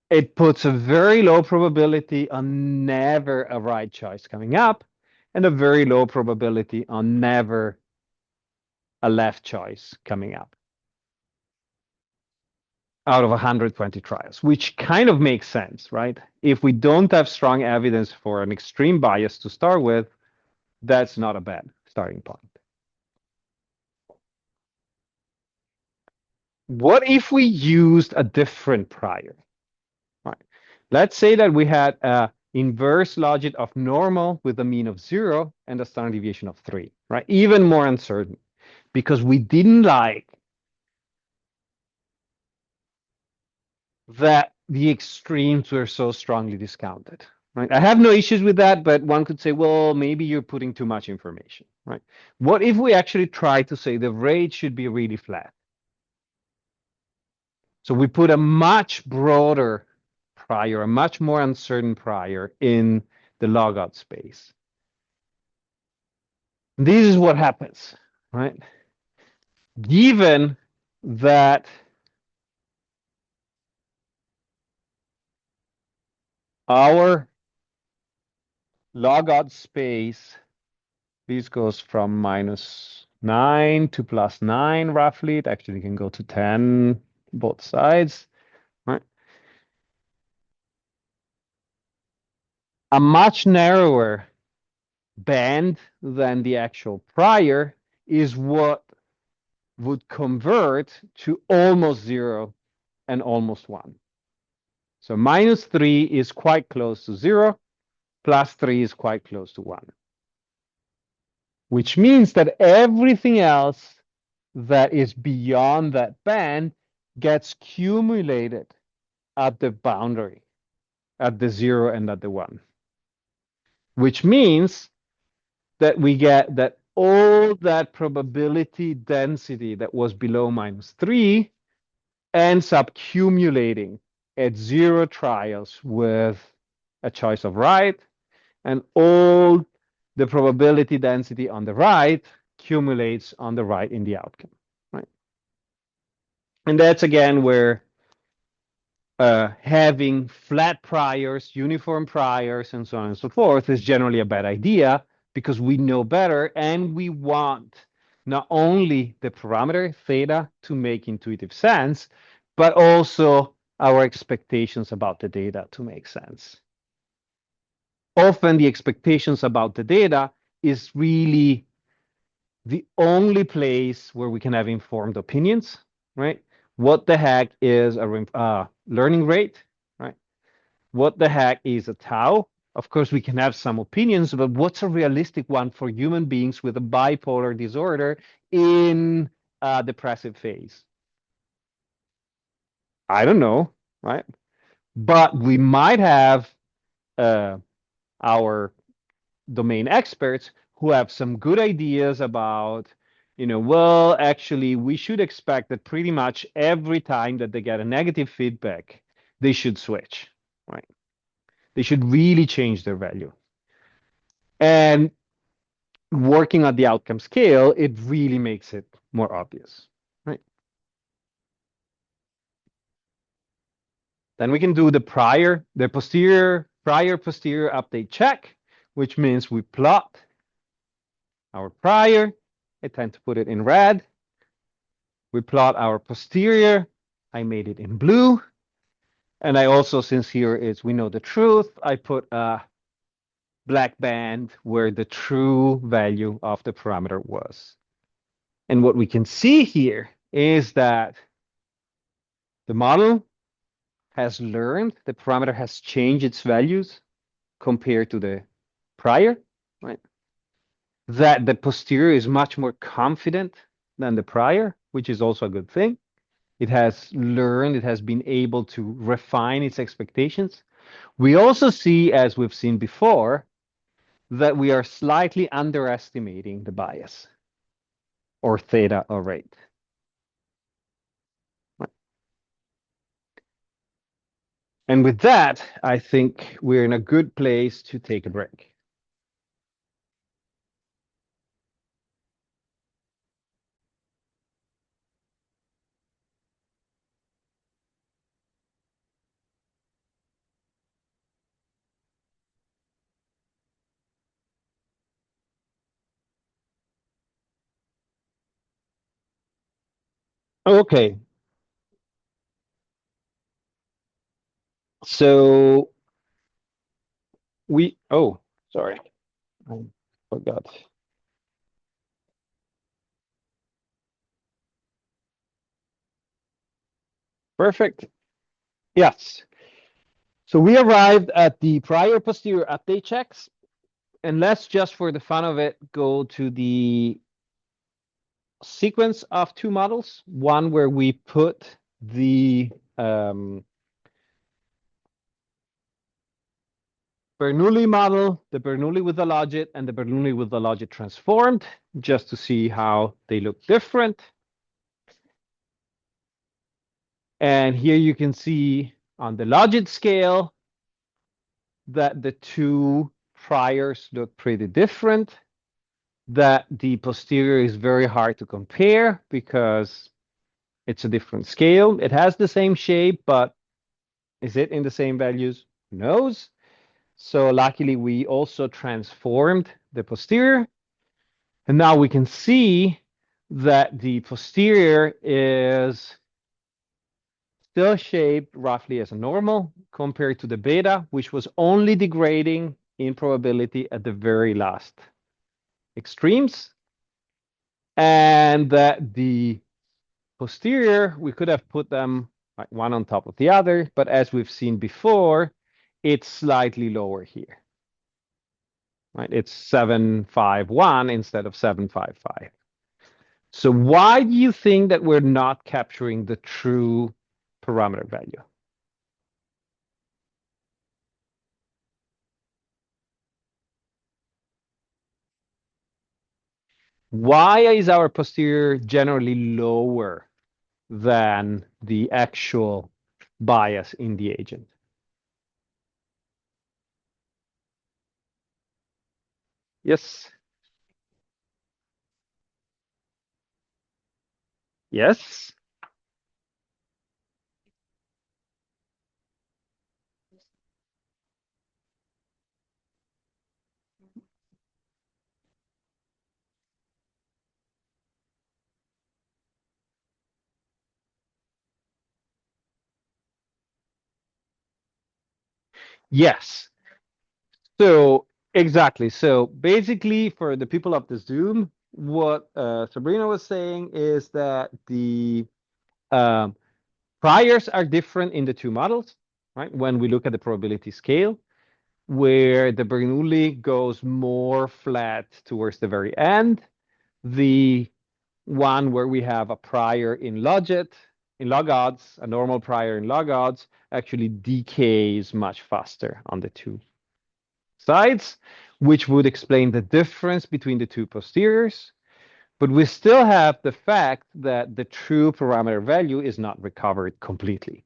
[SPEAKER 1] It puts a very low probability on never a right choice coming up, and a very low probability on never a left choice coming up out of 120 trials, which kind of makes sense, right? If we don't have strong evidence for an extreme bias to start with, that's not a bad starting point. What if we used a different prior? Right. Let's say that we had a inverse logit of normal with a mean of 0 and a standard deviation of 3, right? Even more uncertain, because we didn't like that the extremes were so strongly discounted, right? I have no issues with that, but one could say, well, maybe you're putting too much information, right? What if we actually try to say the rate should be really flat? So we put a much broader prior, a much more uncertain prior in the logout space. This is what happens, right? Given that our logout space, this goes from -9 to +9 roughly. It actually can go to 10, both sides, right? A much narrower band than the actual prior is what would convert to almost 0 and almost 1. So -3 is quite close to 0, +3 is quite close to 1. Which means that everything else that is beyond that band gets cumulated at the boundary, at the 0 and at the 1. Which means that we get that all that probability density that was below -3 ends up accumulating at 0 trials with a choice of right, and all the probability density on the right accumulates on the right in the outcome, right? And that's again where having flat priors, uniform priors, and so on and so forth is generally a bad idea, because we know better and we want not only the parameter theta to make intuitive sense, but also our expectations about the data to make sense. Often the expectations about the data is really the only place where we can have informed opinions, right? What the heck is a learning rate, right? What the heck is a tau? Of course, we can have some opinions, but what's a realistic one for human beings with a bipolar disorder in a depressive phase? I don't know, right? But we might have our domain experts who have some good ideas about well, actually, we should expect that pretty much every time that they get a negative feedback, they should switch, right? They should really change their value. And working on the outcome scale, it really makes it more obvious, right? Then we can do the prior posterior update check, which means we plot our prior. I tend to put it in red. We plot our posterior. I made it in blue. And I also, since here is we know the truth, I put a black band where the true value of the parameter was. And what we can see here is that the model has learned, the parameter has changed its values compared to the prior, right? That the posterior is much more confident than the prior, which is also a good thing. It has learned, it has been able to refine its expectations. We also see, as we've seen before, that we are slightly underestimating the bias or theta or rate. And with that, I think we're in a good place to take a break. Okay. So sorry, I forgot. Perfect. Yes. So we arrived at the prior posterior update checks, and let's just for the fun of it go to the sequence of two models, one where we put the Bernoulli model, the Bernoulli with the logit, and the Bernoulli with the logit transformed, just to see how they look different. And here you can see on the logit scale that the two priors look pretty different, that the posterior is very hard to compare because it's a different scale. It has the same shape, but is it in the same values? Who knows? So luckily, we also transformed the posterior. And now we can see that the posterior is still shaped roughly as a normal compared to the beta, which was only degrading in probability at the very last extremes. And that the posterior, we could have put them like one on top of the other, but as we've seen before, it's slightly lower here. Right? It's 751 instead of 755. So why do you think that we're not capturing the true parameter value? Why is our posterior generally lower than the actual bias in the agent? Yes. Yes. Yes. So exactly. So basically, for the people of the Zoom, what Sabrina was saying is that the um, priors are different in the two models, right? When we look at the probability scale, where the Bernoulli goes more flat towards the very end, the one where we have a prior in logit, in log odds, a normal prior in log odds, actually decays much faster on the two sides, which would explain the difference between the two posteriors. But we still have the fact that the true parameter value is not recovered completely.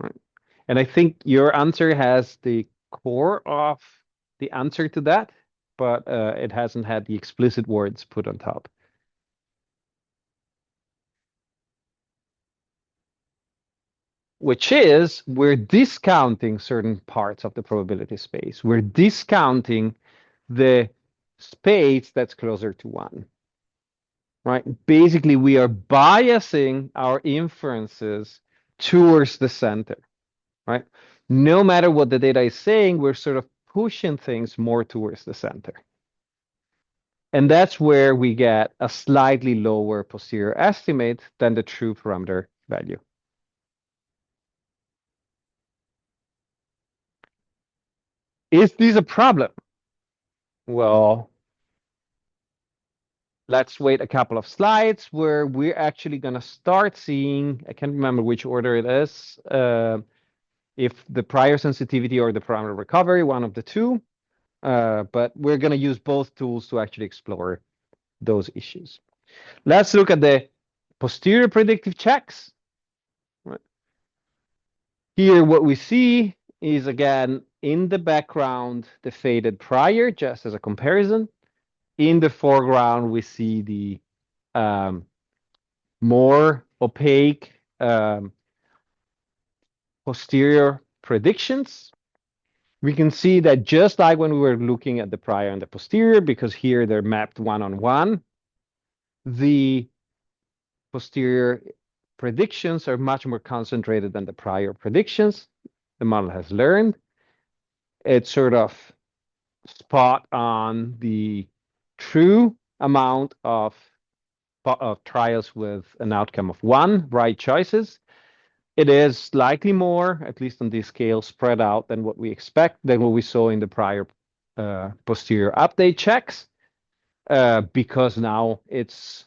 [SPEAKER 1] Right? And I think your answer has the core of the answer to that, but it hasn't had the explicit words put on top. Which is we're discounting certain parts of the probability space. We're discounting the space that's closer to one, right? Basically, we are biasing our inferences towards the center, right? No matter what the data is saying, we're sort of pushing things more towards the center. And that's where we get a slightly lower posterior estimate than the true parameter value. Is this a problem? Well, let's wait a couple of slides where we're actually going to start seeing, I can't remember which order it is, if the prior sensitivity or the parameter recovery, one of the two. But we're going to use both tools to actually explore those issues. Let's look at the posterior predictive checks. Right. Here, what we see is, again, in the background, the faded prior, just as a comparison. In the foreground, we see the more opaque posterior predictions. We can see that just like when we were looking at the prior and the posterior, because here they're mapped one-on-one, the posterior predictions are much more concentrated than the prior predictions. The model has learned. It's sort of spot on the true amount of trials with an outcome of 1 right choices. It is slightly more, at least on this scale, spread out than what we expect, than what we saw in the prior posterior update checks, because now it's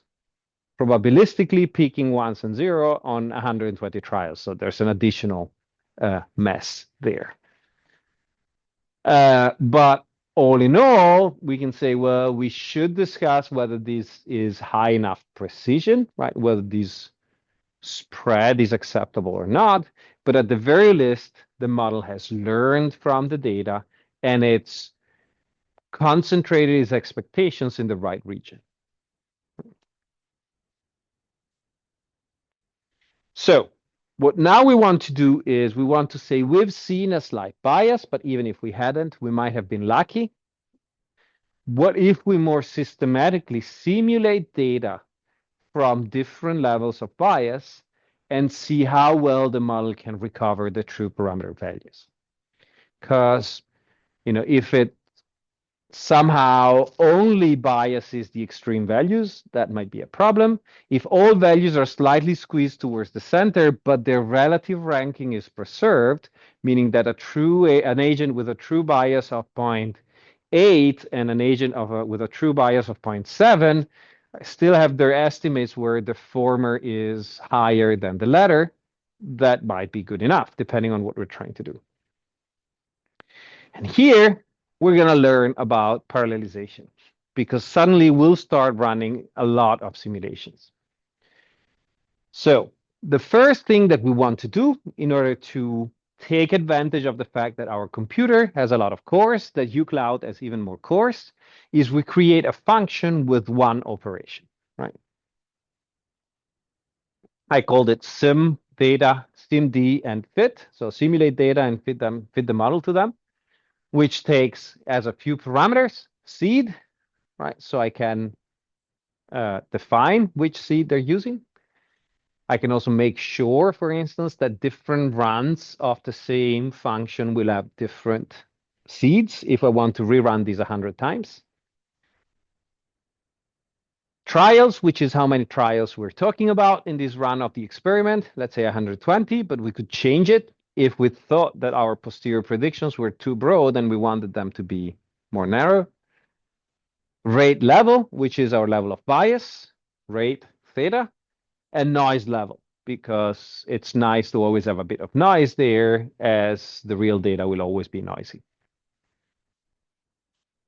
[SPEAKER 1] probabilistically peaking once and 0 on 120 trials. So there's an additional mess there. But all in all, we can say, well, we should discuss whether this is high enough precision, right? Whether this spread is acceptable or not. But at the very least, the model has learned from the data and it's concentrated its expectations in the right region. So what now we want to do is we want to say we've seen a slight bias, but even if we hadn't, we might have been lucky. What if we more systematically simulate data from different levels of bias and see how well the model can recover the true parameter values? Because, if it somehow only biases the extreme values, that might be a problem. If all values are slightly squeezed towards the center, but their relative ranking is preserved, meaning that an agent with a true bias of 0.8 and an agent with a true bias of 0.7 still have their estimates where the former is higher than the latter, that might be good enough, depending on what we're trying to do. And here, we're going to learn about parallelization, because suddenly we'll start running a lot of simulations. So the first thing that we want to do in order to take advantage of the fact that our computer has a lot of cores, that uCloud has even more cores, is we create a function with one operation, right? I called it sim data, simd, and fit. So simulate data and fit the model to them, which takes as a few parameters, seed, right? So I can define which seed they're using. I can also make sure, for instance, that different runs of the same function will have different seeds if I want to rerun these 100 times. Trials, which is how many trials we're talking about in this run of the experiment, let's say 120, but we could change it if we thought that our posterior predictions were too broad and we wanted them to be more narrow. Rate level, which is our level of bias, rate theta, and noise level, because it's nice to always have a bit of noise there, as the real data will always be noisy.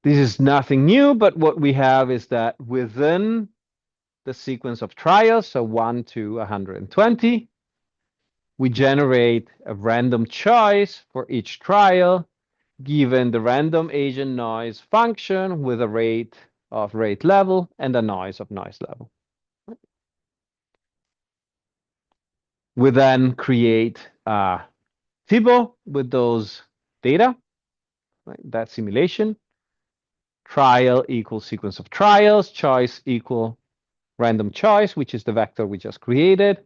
[SPEAKER 1] This is nothing new, but what we have is that within the sequence of trials, so 1 to 120, we generate a random choice for each trial, given the random agent noise function with a rate of rate level and a noise of noise level. We then create a TIBO with those data, right? That simulation. Trial equals sequence of trials, choice equal random choice, which is the vector we just created.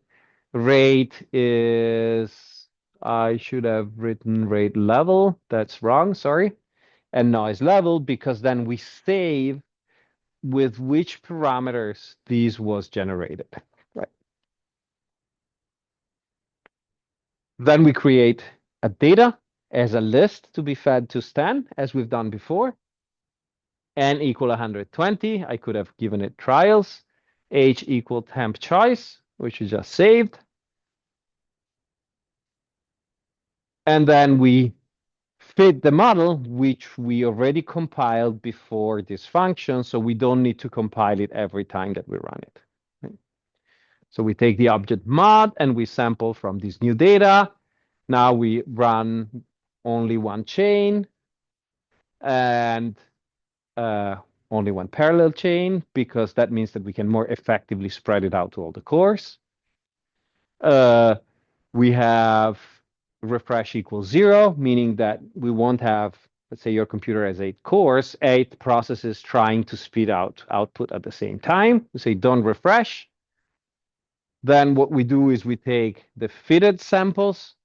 [SPEAKER 1] Rate is, I should have written rate level. That's wrong, sorry. And noise level, because then we save with which parameters these was generated. Right. Then we create a data as a list to be fed to Stan, as we've done before. N equal 120. I could have given it trials. H equal temp choice, which we just saved. And then we fit the model, which we already compiled before this function, so we don't need to compile it every time that we run it. Right? So we take the object mod and we sample from this new data. Now we run only one chain and only one parallel chain, because that means that we can more effectively spread it out to all the cores. We have refresh equals 0, meaning that we won't have, let's say your computer has 8 cores, 8 processes trying to spit out output at the same time. We say don't refresh. Then what we do is we take the fitted samples.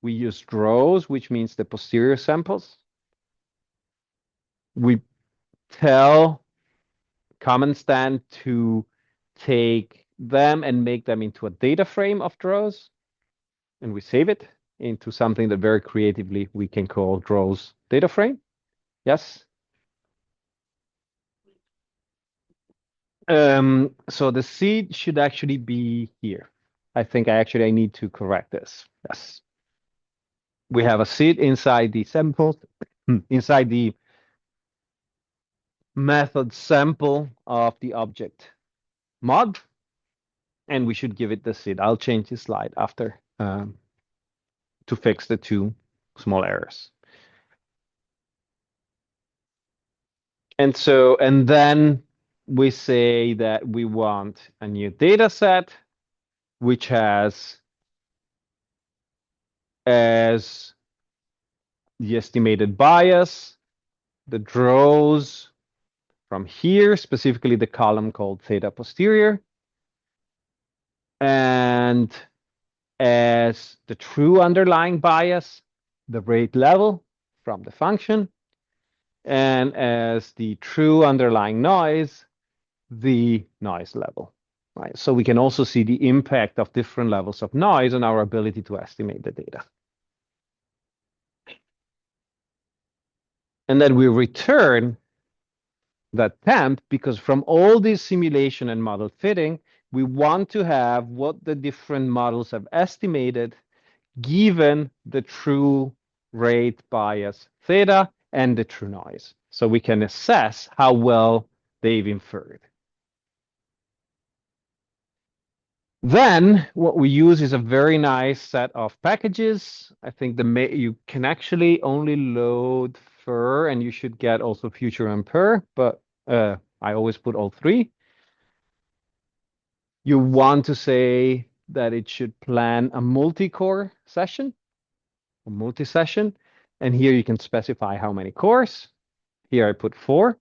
[SPEAKER 1] We use draws, which means the posterior samples. We tell Common Stan to take them and make them into a data frame of draws, and we save it into something that very creatively we can call draws data frame. Yes. So the seed should actually be here. I think I need to correct this. Yes. We have a seed inside the samples, inside the method sample of the object mod, and we should give it the seed. I'll change the slide after to fix the 2 small errors. And then we say that we want a new data set which has as the estimated bias the draws from here, specifically the column called theta posterior, and as the true underlying bias the rate level from the function, and as the true underlying noise the noise level. Right? So we can also see the impact of different levels of noise on our ability to estimate the data. And then we return that temp, because from all this simulation and model fitting, we want to have what the different models have estimated given the true rate bias theta and the true noise. So we can assess how well they've inferred. Then what we use is a very nice set of packages. I think you can actually only load fur, and you should get also future and per, but I always put all 3. You want to say that it should plan a multi-core session, a multi-session, and here you can specify how many cores. Here I put 4.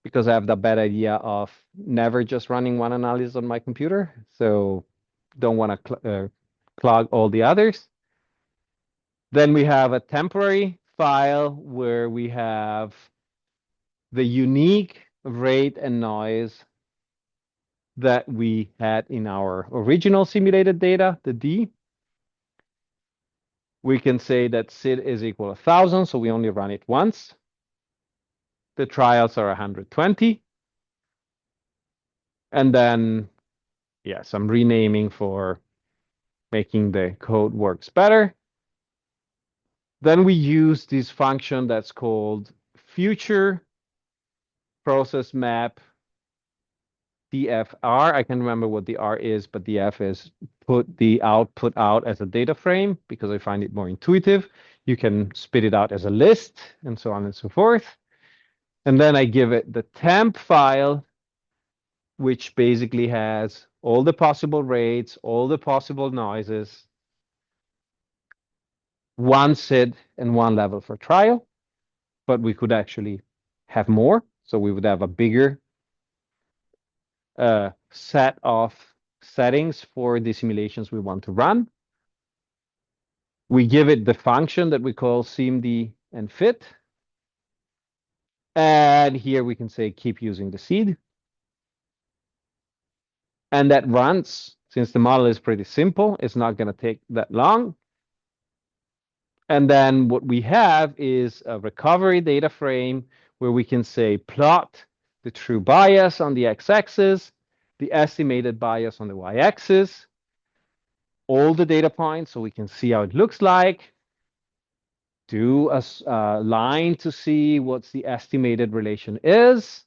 [SPEAKER 1] Because I have the bad idea of never just running one analysis on my computer. So don't want to clog all the others. Then we have a temporary file where we have the unique rate and noise that we had in our original simulated data, the D. We can say that SID is equal to 1,000, so we only run it once. The trials are 120. And then, yeah, some renaming for making the code works better. Then we use this function that's called future process map DFR. I can remember what the R is, but the F is put the output out as a data frame because I find it more intuitive. You can spit it out as a list and so on and so forth. And then I give it the temp file, which basically has all the possible rates, all the possible noises, one SID and one level for trial. But we could actually have more. So we would have a bigger set of settings for the simulations we want to run. We give it the function that we call cmd and fit. And here we can say keep using the seed. And that runs, since the model is pretty simple, it's not going to take that long. And then what we have is a recovery data frame where we can say plot the true bias on the x-axis, the estimated bias on the y-axis, all the data points so we can see how it looks like, do a line to see what's the estimated relation is,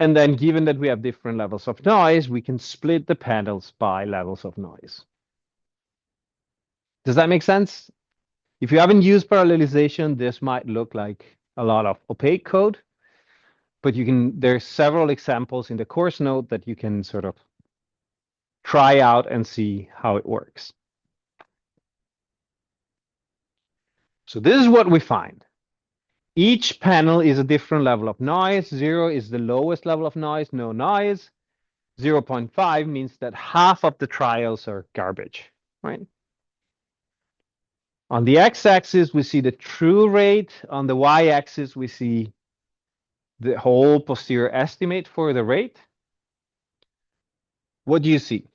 [SPEAKER 1] and then given that we have different levels of noise, we can split the panels by levels of noise. Does that make sense? If you haven't used parallelization, this might look like a lot of opaque code, but there's several examples in the course note that you can sort of try out and see how it works. So this is what we find. Each panel is a different level of noise. 0 is the lowest level of noise, no noise. 0.5 means that half of the trials are garbage, right? On the x-axis, we see the true rate. On the y-axis, we see the whole posterior estimate for the rate. What do you see?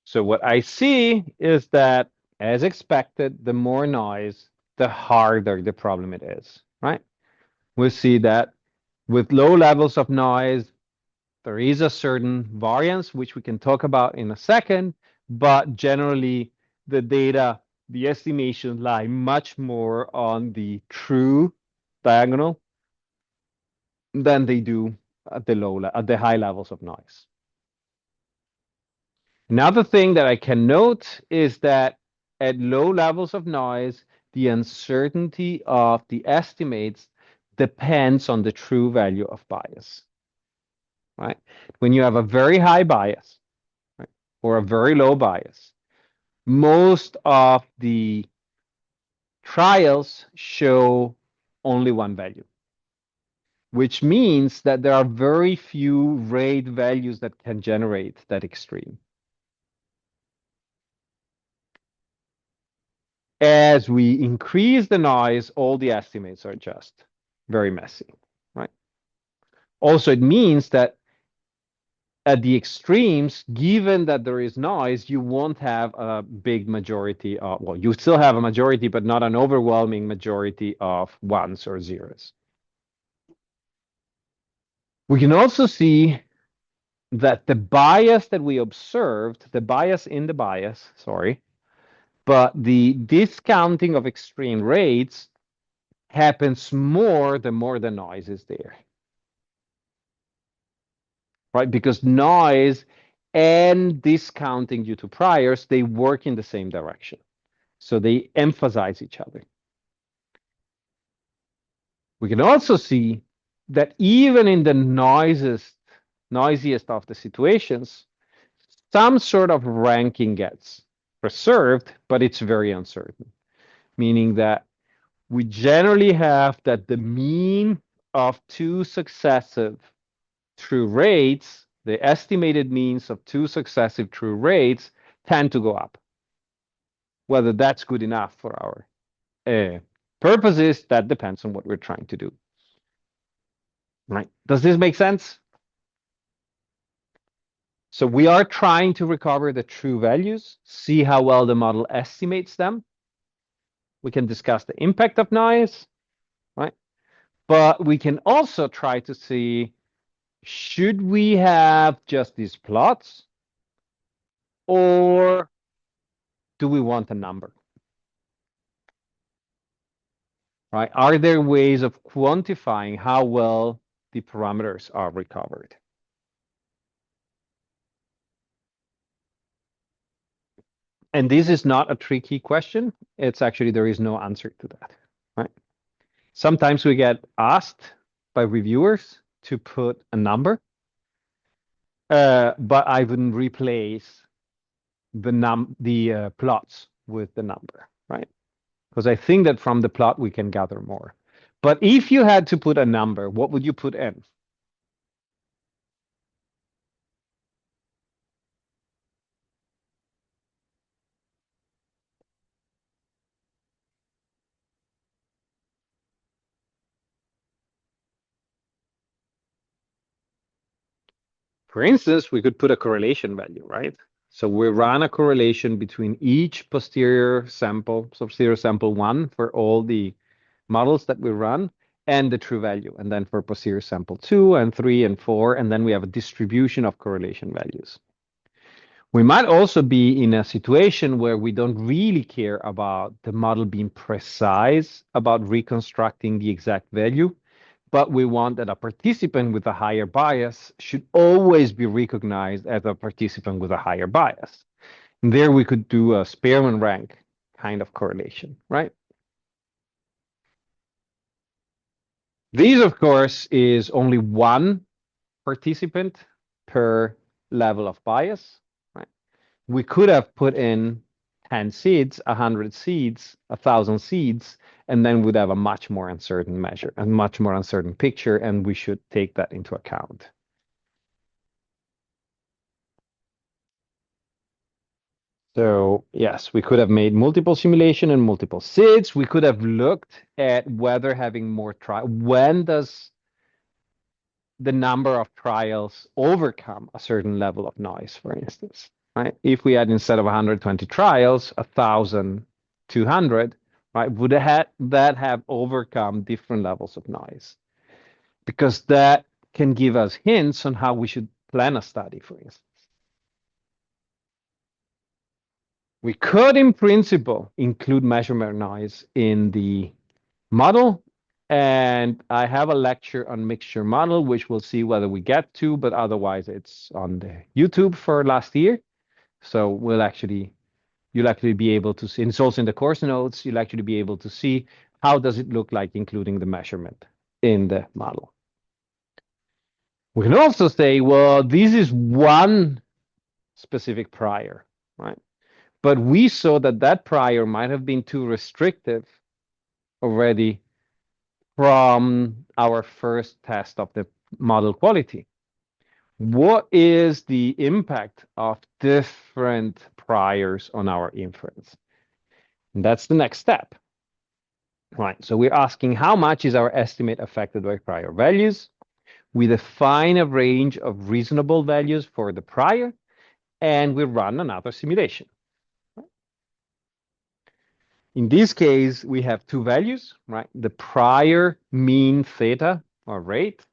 [SPEAKER 1] So what I see is that, as expected, the more noise, the harder the problem it is, right? We see that with low levels of noise, there is a certain variance, which we can talk about in a second, but generally the data, the estimations lie much more on the true diagonal than they do at the high levels of noise. Another thing that I can note is that at low levels of noise, the uncertainty of the estimates depends on the true value of bias, right? When you have a very high bias, right, or a very low bias, most of the trials show only one value, which means that there are very few rate values that can generate that extreme. As we increase the noise, all the estimates are just very messy, right? Also, it means that at the extremes, given that there is noise, you won't have a big majority of, well, you still have a majority, but not an overwhelming majority of ones or zeros. We can also see that the bias that we observed, the bias in the bias, sorry, but the discounting of extreme rates happens more the more the noise is there, right? Because noise and discounting due to priors, they work in the same direction. So they emphasize each other. We can also see that even in the noisiest of the situations, some sort of ranking gets preserved, but it's very uncertain, meaning that we generally have that the mean of two successive true rates, the estimated means of two successive true rates, tend to go up. Whether that's good enough for our purposes, that depends on what we're trying to do. Right? Does this make sense? So we are trying to recover the true values, see how well the model estimates them. We can discuss the impact of noise, right? But we can also try to see, should we have just these plots, or do we want a number? Right? Are there ways of quantifying how well the parameters are recovered? And this is not a tricky question. It's actually, there is no answer to that, right? Sometimes we get asked by reviewers to put a number, but I wouldn't replace the plots with the number, right? Because I think that from the plot we can gather more. But if you had to put a number, what would you put in? For instance, we could put a correlation value, right? So we run a correlation between each posterior sample, so posterior sample 1 for all the models that we run, and the true value. And then for posterior sample 2 and 3 and 4, and then we have a distribution of correlation values. We might also be in a situation where we don't really care about the model being precise about reconstructing the exact value, but we want that a participant with a higher bias should always be recognized as a participant with a higher bias. And there we could do a Spearman rank kind of correlation, right? These, of course, is only one participant per level of bias, right? We could have put in 10 seeds, 100 seeds, 1,000 seeds, and then we'd have a much more uncertain measure, a much more uncertain picture, and we should take that into account. So yes, we could have made multiple simulation and multiple seeds. We could have looked at whether having more when does the number of trials overcome a certain level of noise, for instance, right? If we had, instead of 120 trials, 1,200, right, would that have overcome different levels of noise? Because that can give us hints on how we should plan a study, for instance. We could, in principle, include measurement noise in the model. And I have a lecture on mixture model, which we'll see whether we get to, but otherwise it's on the YouTube for last year. So you'll actually be able to see, and it's also in the course notes, you'll actually be able to see how does it look like including the measurement in the model. We can also say, well, this is one specific prior, right? But we saw that that prior might have been too restrictive already from our first test of the model quality. What is the impact of different priors on our inference? And that's the next step. Right, so we're asking how much is our estimate affected by prior values? We define a range of reasonable values for the prior, and we run another simulation. In this case, we have two values, right? The prior mean theta or rate,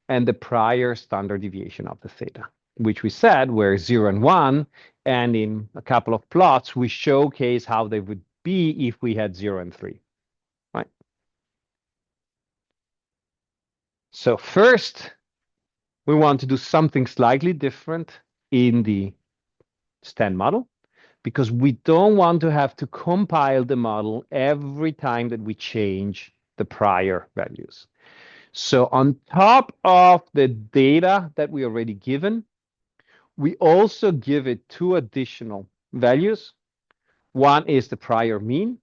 [SPEAKER 1] and the prior standard deviation of the theta, which we said were 0 and 1. And in a couple of plots, we showcase how they would be if we had 0 and 3, right? So first, we want to do something slightly different in the STEN model, because we don't want to have to compile the model every time that we change the prior values. So on top of the data that we already given, we also give it two additional values. One is the prior mean,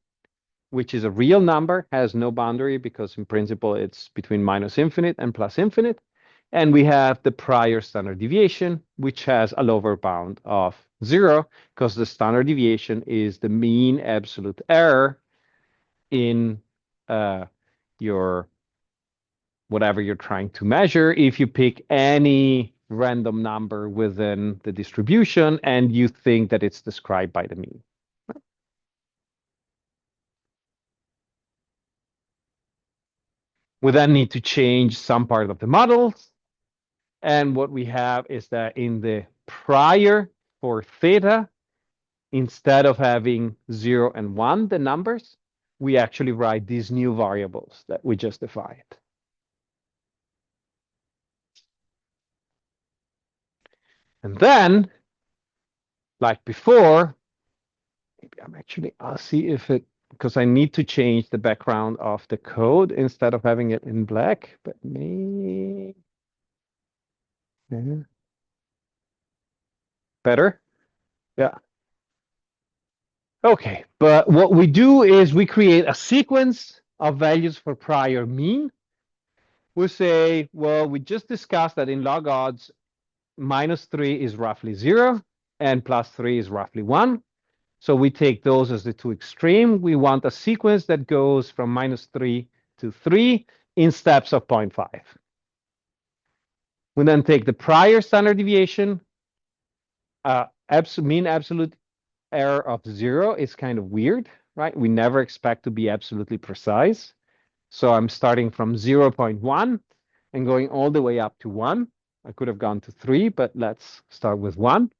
[SPEAKER 1] which is a real number, has no boundary because in principle it's between minus infinite and plus infinite. And we have the prior standard deviation, which has a lower bound of 0, because the standard deviation is the mean absolute error in your whatever you're trying to measure. If you pick any random number within the distribution, and you think that it's described by the mean. We then need to change some part of the model. And what we have is that in the prior for theta, instead of having 0 and 1, the numbers, we actually write these new variables that we just defined. And then, like before, maybe I'll see if it, because I need to change the background of the code instead of having it in black, but maybe yeah. Better? Yeah. Okay, but what we do is we create a sequence of values for prior mean. We say, well, we just discussed that in log odds, -3 is roughly 0 and +3 is roughly 1. So we take those as the two extreme. We want a sequence that goes from -3 to 3 in steps of 0.5. We then take the prior standard deviation. Mean absolute error of 0 is kind of weird, right? We never expect to be absolutely precise. So I'm starting from 0.1 and going all the way up to 1. I could have gone to 3, but let's start with 1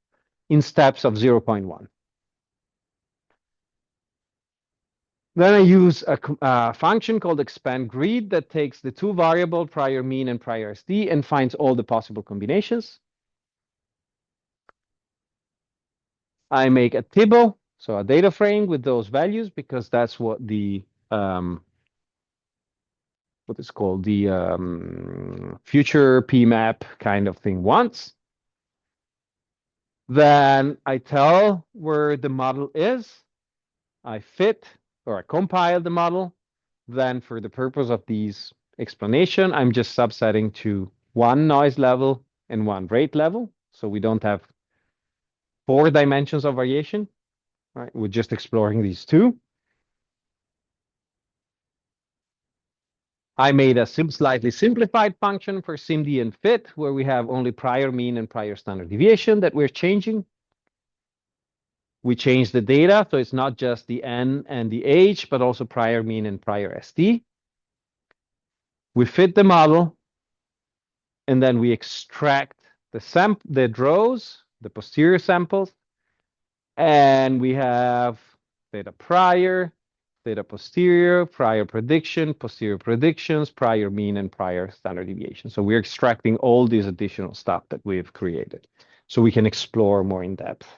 [SPEAKER 1] in steps of 0.1. Then I use a function called expand greed that takes the two variable prior mean and prior SD and finds all the possible combinations. I make a tibble, so a data frame with those values, because that's what the what is called the future PMAP kind of thing wants. Then I tell where the model is. I fit or I compile the model. Then for the purpose of these explanation, I'm just subsetting to one noise level and one rate level. So we don't have 4 dimensions of variation, right? We're just exploring these 2. I made a slightly simplified function for SIMD and fit, where we have only prior mean and prior standard deviation that we're changing. We change the data, so it's not just the N and the H, but also prior mean and prior SD. We fit the model, and then we extract the draws, the posterior samples, and we have theta prior, theta posterior, prior prediction, posterior predictions, prior mean, and prior standard deviation. So we're extracting all this additional stuff that we've created, so we can explore more in depth.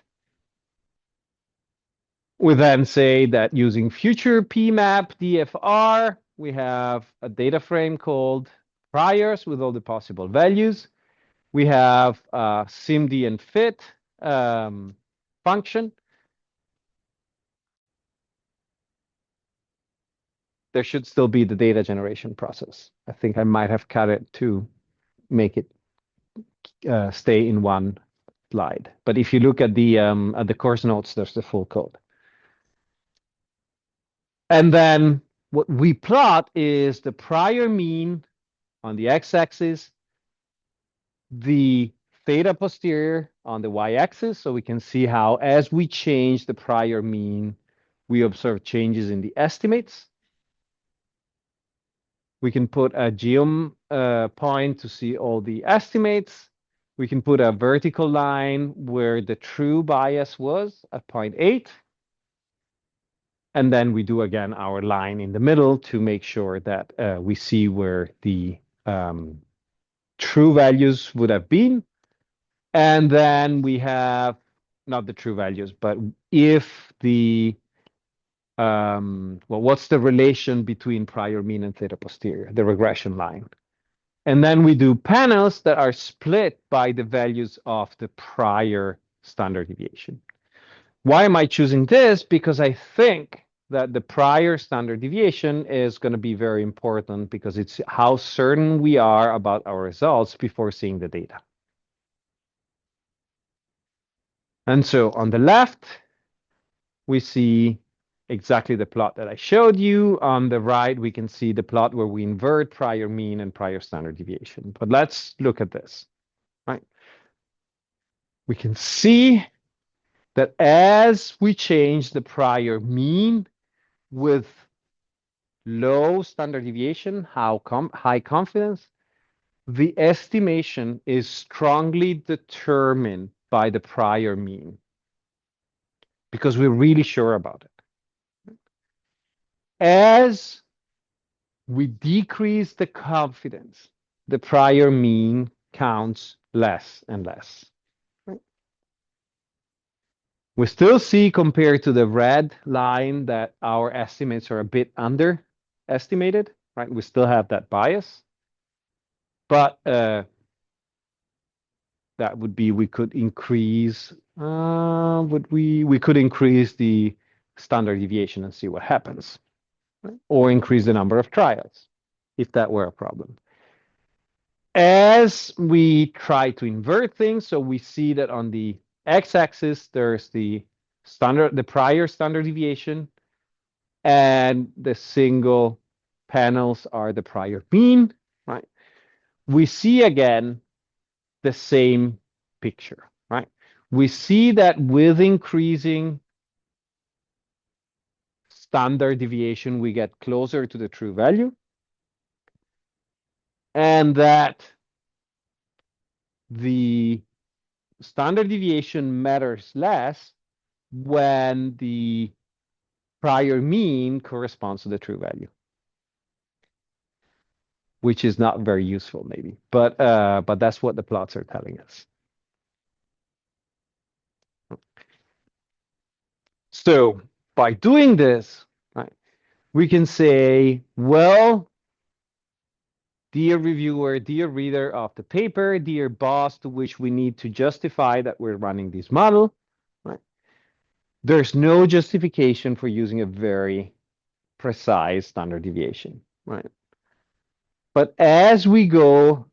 [SPEAKER 1] We then say that using future PMAP DFR, we have a data frame called priors with all the possible values. We have a SIMD and fit function. There should still be the data generation process. I think I might have cut it to make it stay in one slide. But if you look at the course notes, there's the full code. And then what we plot is the prior mean on the x-axis, the theta posterior on the y-axis, so we can see how as we change the prior mean, we observe changes in the estimates. We can put a geom point to see all the estimates. We can put a vertical line where the true bias was at 0.8. And then we do again our line in the middle to make sure that we see where the true values would have been. And then we have not the true values, but if the well, what's the relation between prior mean and theta posterior, the regression line. And then we do panels that are split by the values of the prior standard deviation. Why am I choosing this? Because I think that the prior standard deviation is going to be very important, because it's how certain we are about our results before seeing the data. And so on the left, we see exactly the plot that I showed you. On the right, we can see the plot where we invert prior mean and prior standard deviation. But let's look at this, right? we can see that as we change the prior mean with low standard deviation, high confidence, the estimation is strongly determined by the prior mean because we're really sure about it. As we decrease the confidence, the prior mean counts less and less. We still see, compared to the red line, that our estimates are a bit underestimated, right? We still have that bias, but that would be we could increase. We could increase the standard deviation and see what happens, right? Or increase the number of trials if that were a problem. As we try to invert things, so we see that on the x-axis there's the prior standard deviation, and the single panels are the prior mean, right? We see again the same picture, right? We see that with increasing standard deviation, we get closer to the true value, and that the standard deviation matters less when the prior mean corresponds to the true value, which is not very useful maybe, but that's what the plots are telling us. So by doing this, right, we can say, well, dear reviewer, dear reader of the paper, dear boss to which we need to justify that we're running this model, right? There's no justification for using a very precise standard deviation, right? But as we go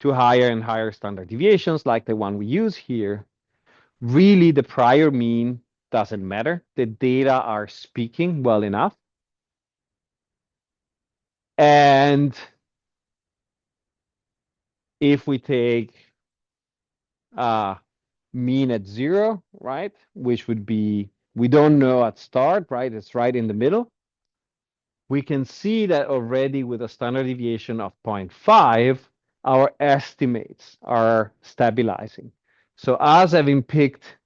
[SPEAKER 1] to higher and higher standard deviations, like the one we use here, really the prior mean doesn't matter. The data are speaking well enough. And if we take mean at 0, right, which would be, we don't know at start, right, it's right in the middle, we can see that already with a standard deviation of 0.5, our estimates are stabilizing. So us having picked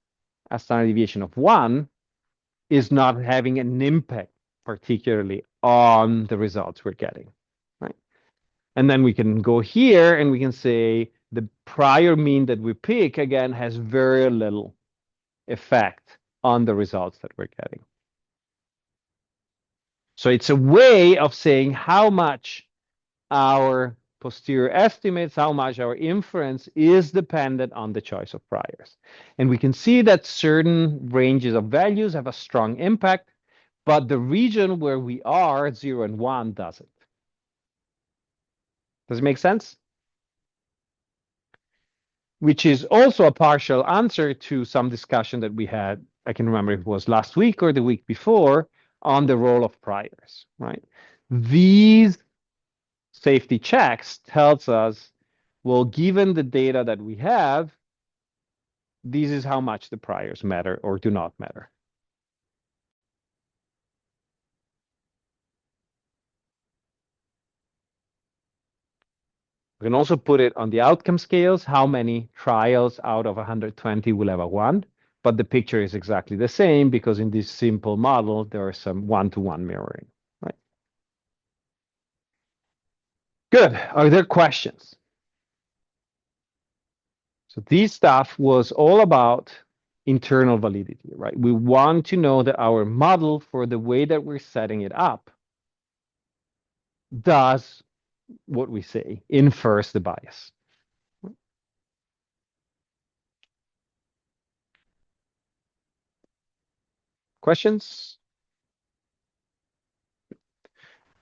[SPEAKER 1] a standard deviation of 1 is not having an impact particularly on the results we're getting, right? And then we can go here and we can say the prior mean that we pick, again, has very little effect on the results that we're getting. So it's a way of saying how much our posterior estimates, how much our inference is dependent on the choice of priors. And we can see that certain ranges of values have a strong impact, but the region where we are, 0 and 1, doesn't. Does it make sense? Which is also a partial answer to some discussion that we had, I can remember if it was last week or the week before, on the role of priors, right? These safety checks tells us, well, given the data that we have, this is how much the priors matter or do not matter. We can also put it on the outcome scales, how many trials out of 120 will have a 1, but the picture is exactly the same because in this simple model, there are some one-to-one mirroring, right? Good. Are there questions? So this stuff was all about internal validity, right? We want to know that our model, for the way that we're setting it up, does what we say, infers the bias. Questions?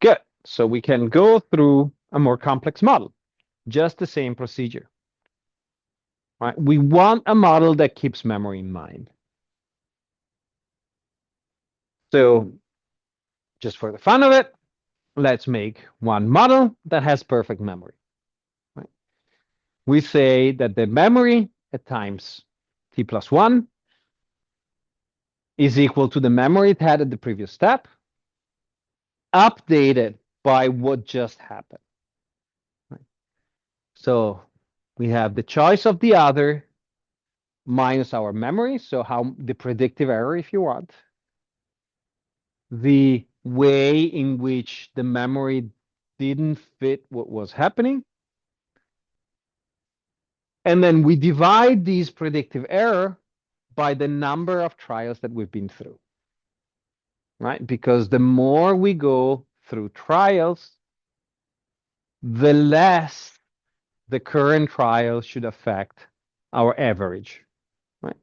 [SPEAKER 1] Good. So we can go through a more complex model, just the same procedure. Right? We want a model that keeps memory in mind. So just for the fun of it, let's make one model that has perfect memory. Right? We say that the memory at times t plus 1 is equal to the memory it had at the previous step, updated by what just happened. Right? So we have the choice of the other minus our memory, so how the predictive error, if you want, the way in which the memory didn't fit what was happening, and then we divide these predictive error by the number of trials that we've been through, right? Because the more we go through trials, the less the current trial should affect our average, right?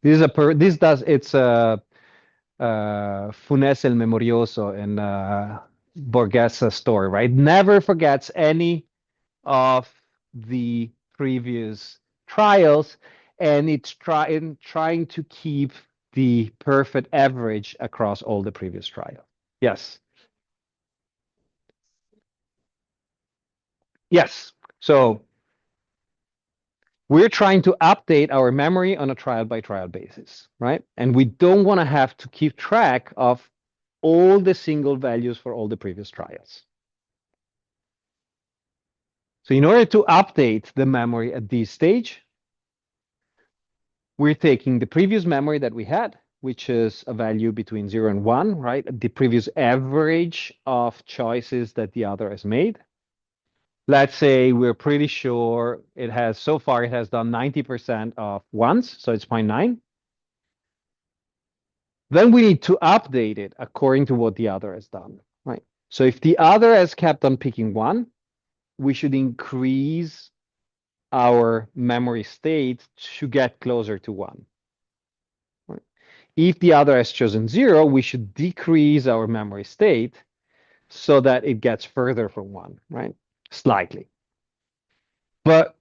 [SPEAKER 1] It's a Funes el Memorioso in Borges' story, right? Never forgets any of the previous trials, and it's trying to keep the perfect average across all the previous trials. Yes. Yes. So we're trying to update our memory on a trial by trial basis, right? And we don't want to have to keep track of all the single values for all the previous trials. So in order to update the memory at this stage, we're taking the previous memory that we had, which is a value between 0 and 1, right? The previous average of choices that the other has made. Let's say we're pretty sure it has done 90% of ones, so it's 0.9. Then we need to update it according to what the other has done, right? So if the other has kept on picking 1, we should increase our memory state to get closer to 1. Right? If the other has chosen 0, we should decrease our memory state so that it gets further from 1, right? Slightly. But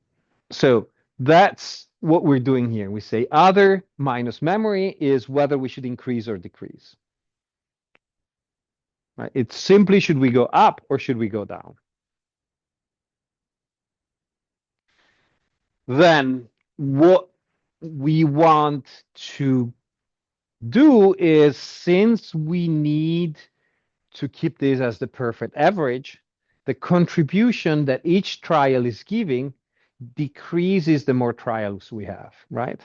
[SPEAKER 1] so that's what we're doing here. We say other minus memory is whether we should increase or decrease. Right? It's simply should we go up or should we go down? Then what we want to do is, since we need to keep this as the perfect average, the contribution that each trial is giving decreases the more trials we have, right?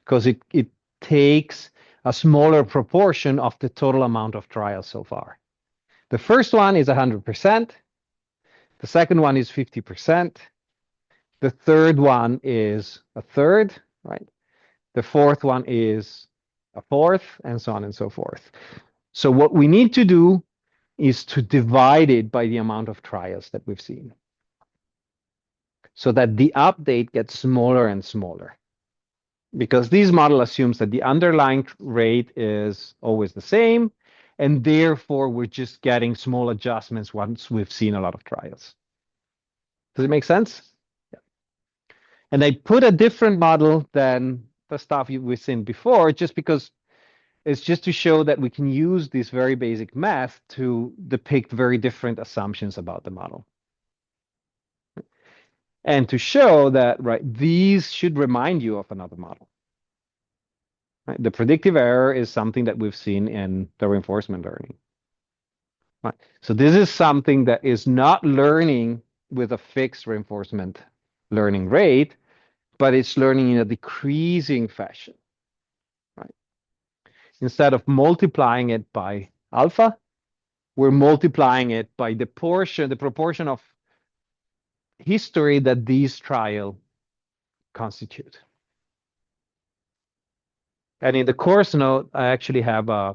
[SPEAKER 1] Because it takes a smaller proportion of the total amount of trials so far. The first one is 100%. The second one is 50%. The third one is a third, right? The fourth one is a fourth, and so on and so forth. So what we need to do is to divide it by the amount of trials that we've seen, so that the update gets smaller and smaller. Because this model assumes that the underlying rate is always the same, and therefore we're just getting small adjustments once we've seen a lot of trials. Does it make sense? Yeah. And I put a different model than the stuff we've seen before, just because it's just to show that we can use this very basic math to depict very different assumptions about the model. And to show that, right, these should remind you of another model. Right? The predictive error is something that we've seen in the reinforcement learning. Right? So this is something that is not learning with a fixed reinforcement learning rate, but it's learning in a decreasing fashion. Right? Instead of multiplying it by alpha, we're multiplying it by the proportion of history that these trials constitute. And in the course note, I actually have a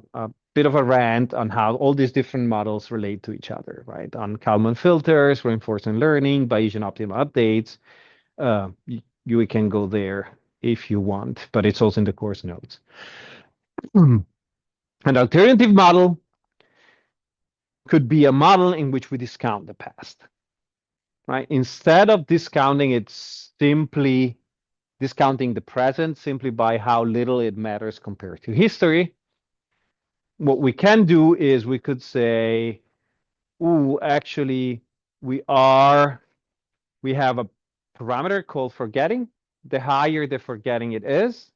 [SPEAKER 1] bit of a rant on how all these different models relate to each other, right? On Kalman filters, reinforcement learning, Bayesian optimal updates. You can go there if you want, but it's also in the course notes. An alternative model could be a model in which we discount the past, right? Instead of discounting it, simply discounting the present simply by how little it matters compared to history, what we can do is we could say, ooh, actually, we have a parameter called forgetting. The higher the forgetting it is,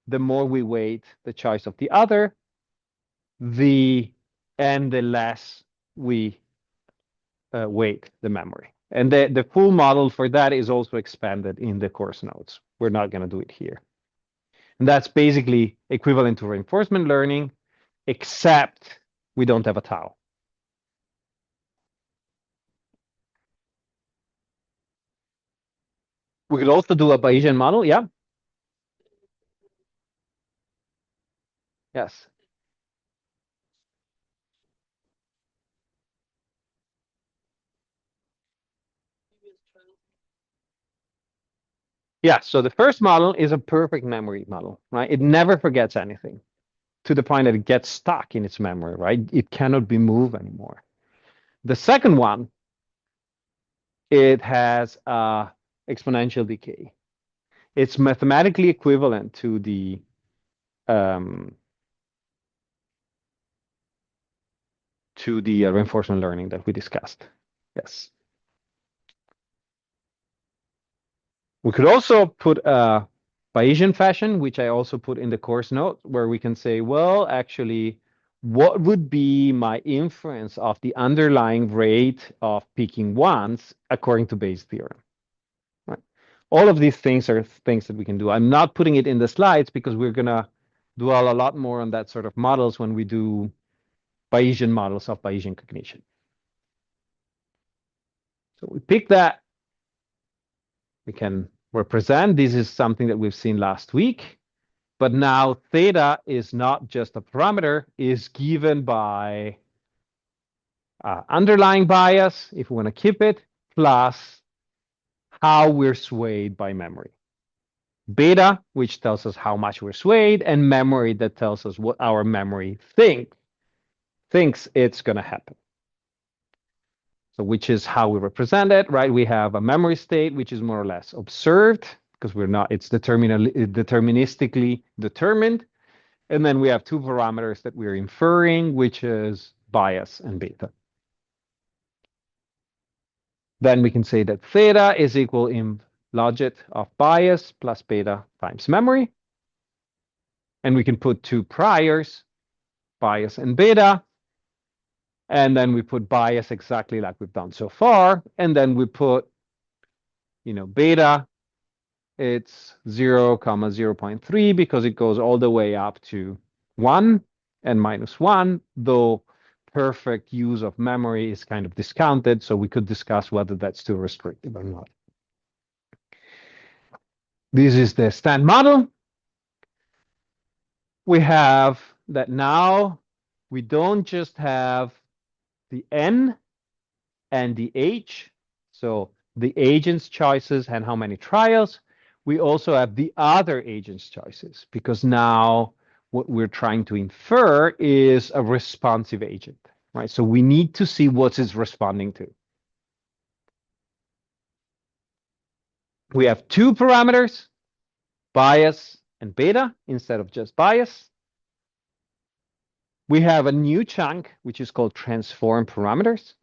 [SPEAKER 1] the more we weight the choice of the other, the less we weight the memory. And the full model for that is also expanded in the course notes. We're not going to do it here. And that's basically equivalent to reinforcement learning, except we don't have a tau. We could also do a Bayesian model, yeah? Yes. Yeah, so the first model is a perfect memory model, right? It never forgets anything to the point that it gets stuck in its memory, right? It cannot be moved anymore. The second one, it has exponential decay. It's mathematically equivalent to the reinforcement learning that we discussed. Yes. We could also put a Bayesian fashion, which I also put in the course note, where we can say, well, actually, what would be my inference of the underlying rate of peaking ones according to Bayes' theorem? Right. All of these things are things that we can do. I'm not putting it in the slides because we're going to dwell a lot more on that sort of models when we do Bayesian models of Bayesian cognition. So we pick that. We can represent. This is something that we've seen last week. But now theta is not just a parameter, is given by underlying bias, if we want to keep it, plus how we're swayed by memory. Beta, which tells us how much we're swayed, and memory that tells us what our memory thinks it's going to happen. So which is how we represent it, right? We have a memory state, which is more or less observed, because it's deterministically determined. And then we have two parameters that we're inferring, which is bias and beta. Then we can say that theta is equal in logit of bias plus beta times memory. And we can put two priors, bias and beta. And then we put bias exactly like we've done so far. And then we put, beta, it's 0, 0.3 because it goes all the way up to 1 and -1, though perfect use of memory is kind of discounted. So we could discuss whether that's too restrictive or not. This is the stand model. We have that now we don't just have the N and the H, so the agent's choices and how many trials. We also have the other agent's choices, because now what we're trying to infer is a responsive agent, right? So we need to see what it's responding to. We have two parameters, bias and beta, instead of just bias. We have a new chunk, which is called transform parameters,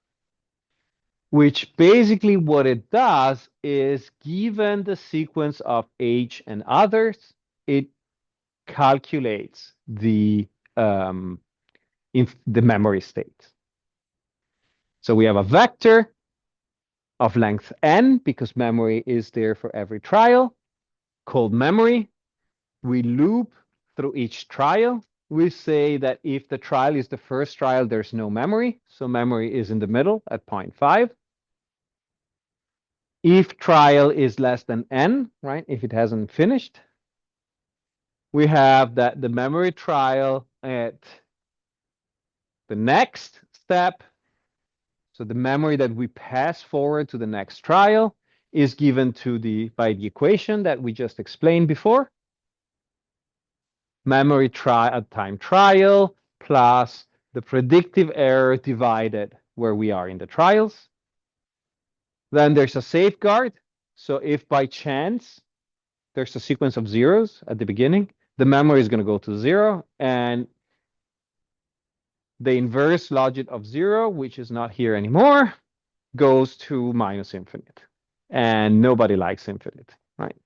[SPEAKER 1] which basically what it does is, given the sequence of H and others, it calculates the memory state. So we have a vector of length n, because memory is there for every trial, called memory. We loop through each trial. We say that if the trial is the first trial, there's no memory. So memory is in the middle at 0.5. If trial is less than n, right, if it hasn't finished, we have that the memory trial at the next step, so the memory that we pass forward to the next trial, is given by the equation that we just explained before. Memory time trial plus the predictive error divided where we are in the trials. Then there's a safeguard. So if by chance there's a sequence of zeros at the beginning, the memory is going to go to 0, and the inverse logit of 0, which is not here anymore, goes to -infinite. And nobody likes infinite, right?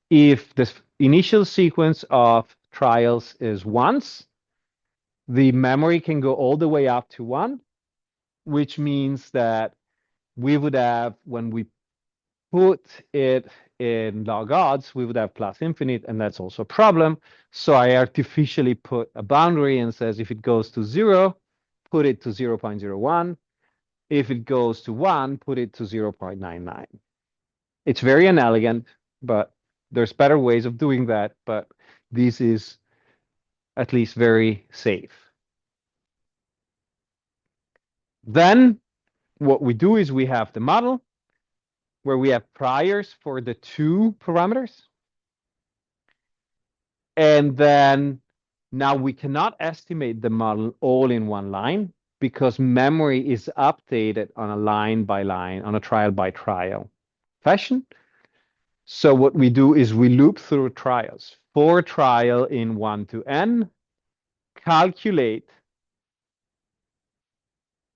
[SPEAKER 1] If the initial sequence of trials is ones. The memory can go all the way up to 1, which means that we would have, when we put it in log odds, we would have plus infinite, and that's also a problem. So I artificially put a boundary and says if it goes to 0, put it to 0.01. If it goes to 1, put it to 0.99. It's very inelegant, but there's better ways of doing that, but this is at least very safe. Then what we do is we have the model where we have priors for the 2 parameters. And then now we cannot estimate the model all in one line because memory is updated on a line by line, on a trial by trial fashion. So what we do is we loop through trials. For trial in 1 to n, calculate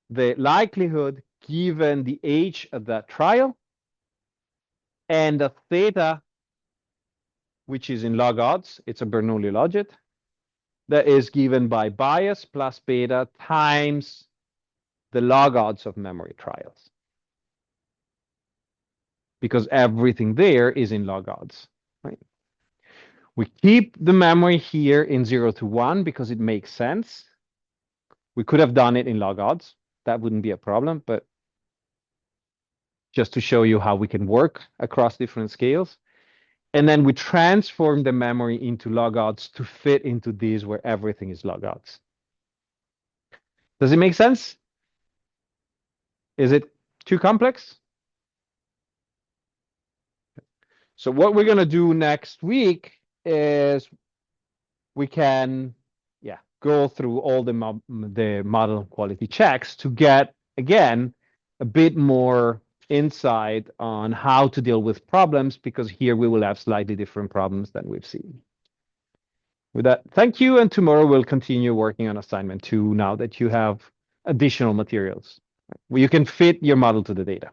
[SPEAKER 1] the likelihood given the age of that trial and the theta, which is in log odds. It's a Bernoulli logit that is given by bias plus beta times the log odds of memory trials. Because everything there is in log odds, right? We keep the memory here in 0 to 1 because it makes sense. We could have done it in log odds. That wouldn't be a problem, but just to show you how we can work across different scales. And then we transform the memory into log odds to fit into these where everything is log odds. Does it make sense? Is it too complex? So what we're going to do next week is we can go through all the model quality checks to get, again, a bit more insight on how to deal with problems, because here we will have slightly different problems than we've seen. With that, thank you, and tomorrow we'll continue working on assignment 2 now that you have additional materials where you can fit your model to the data.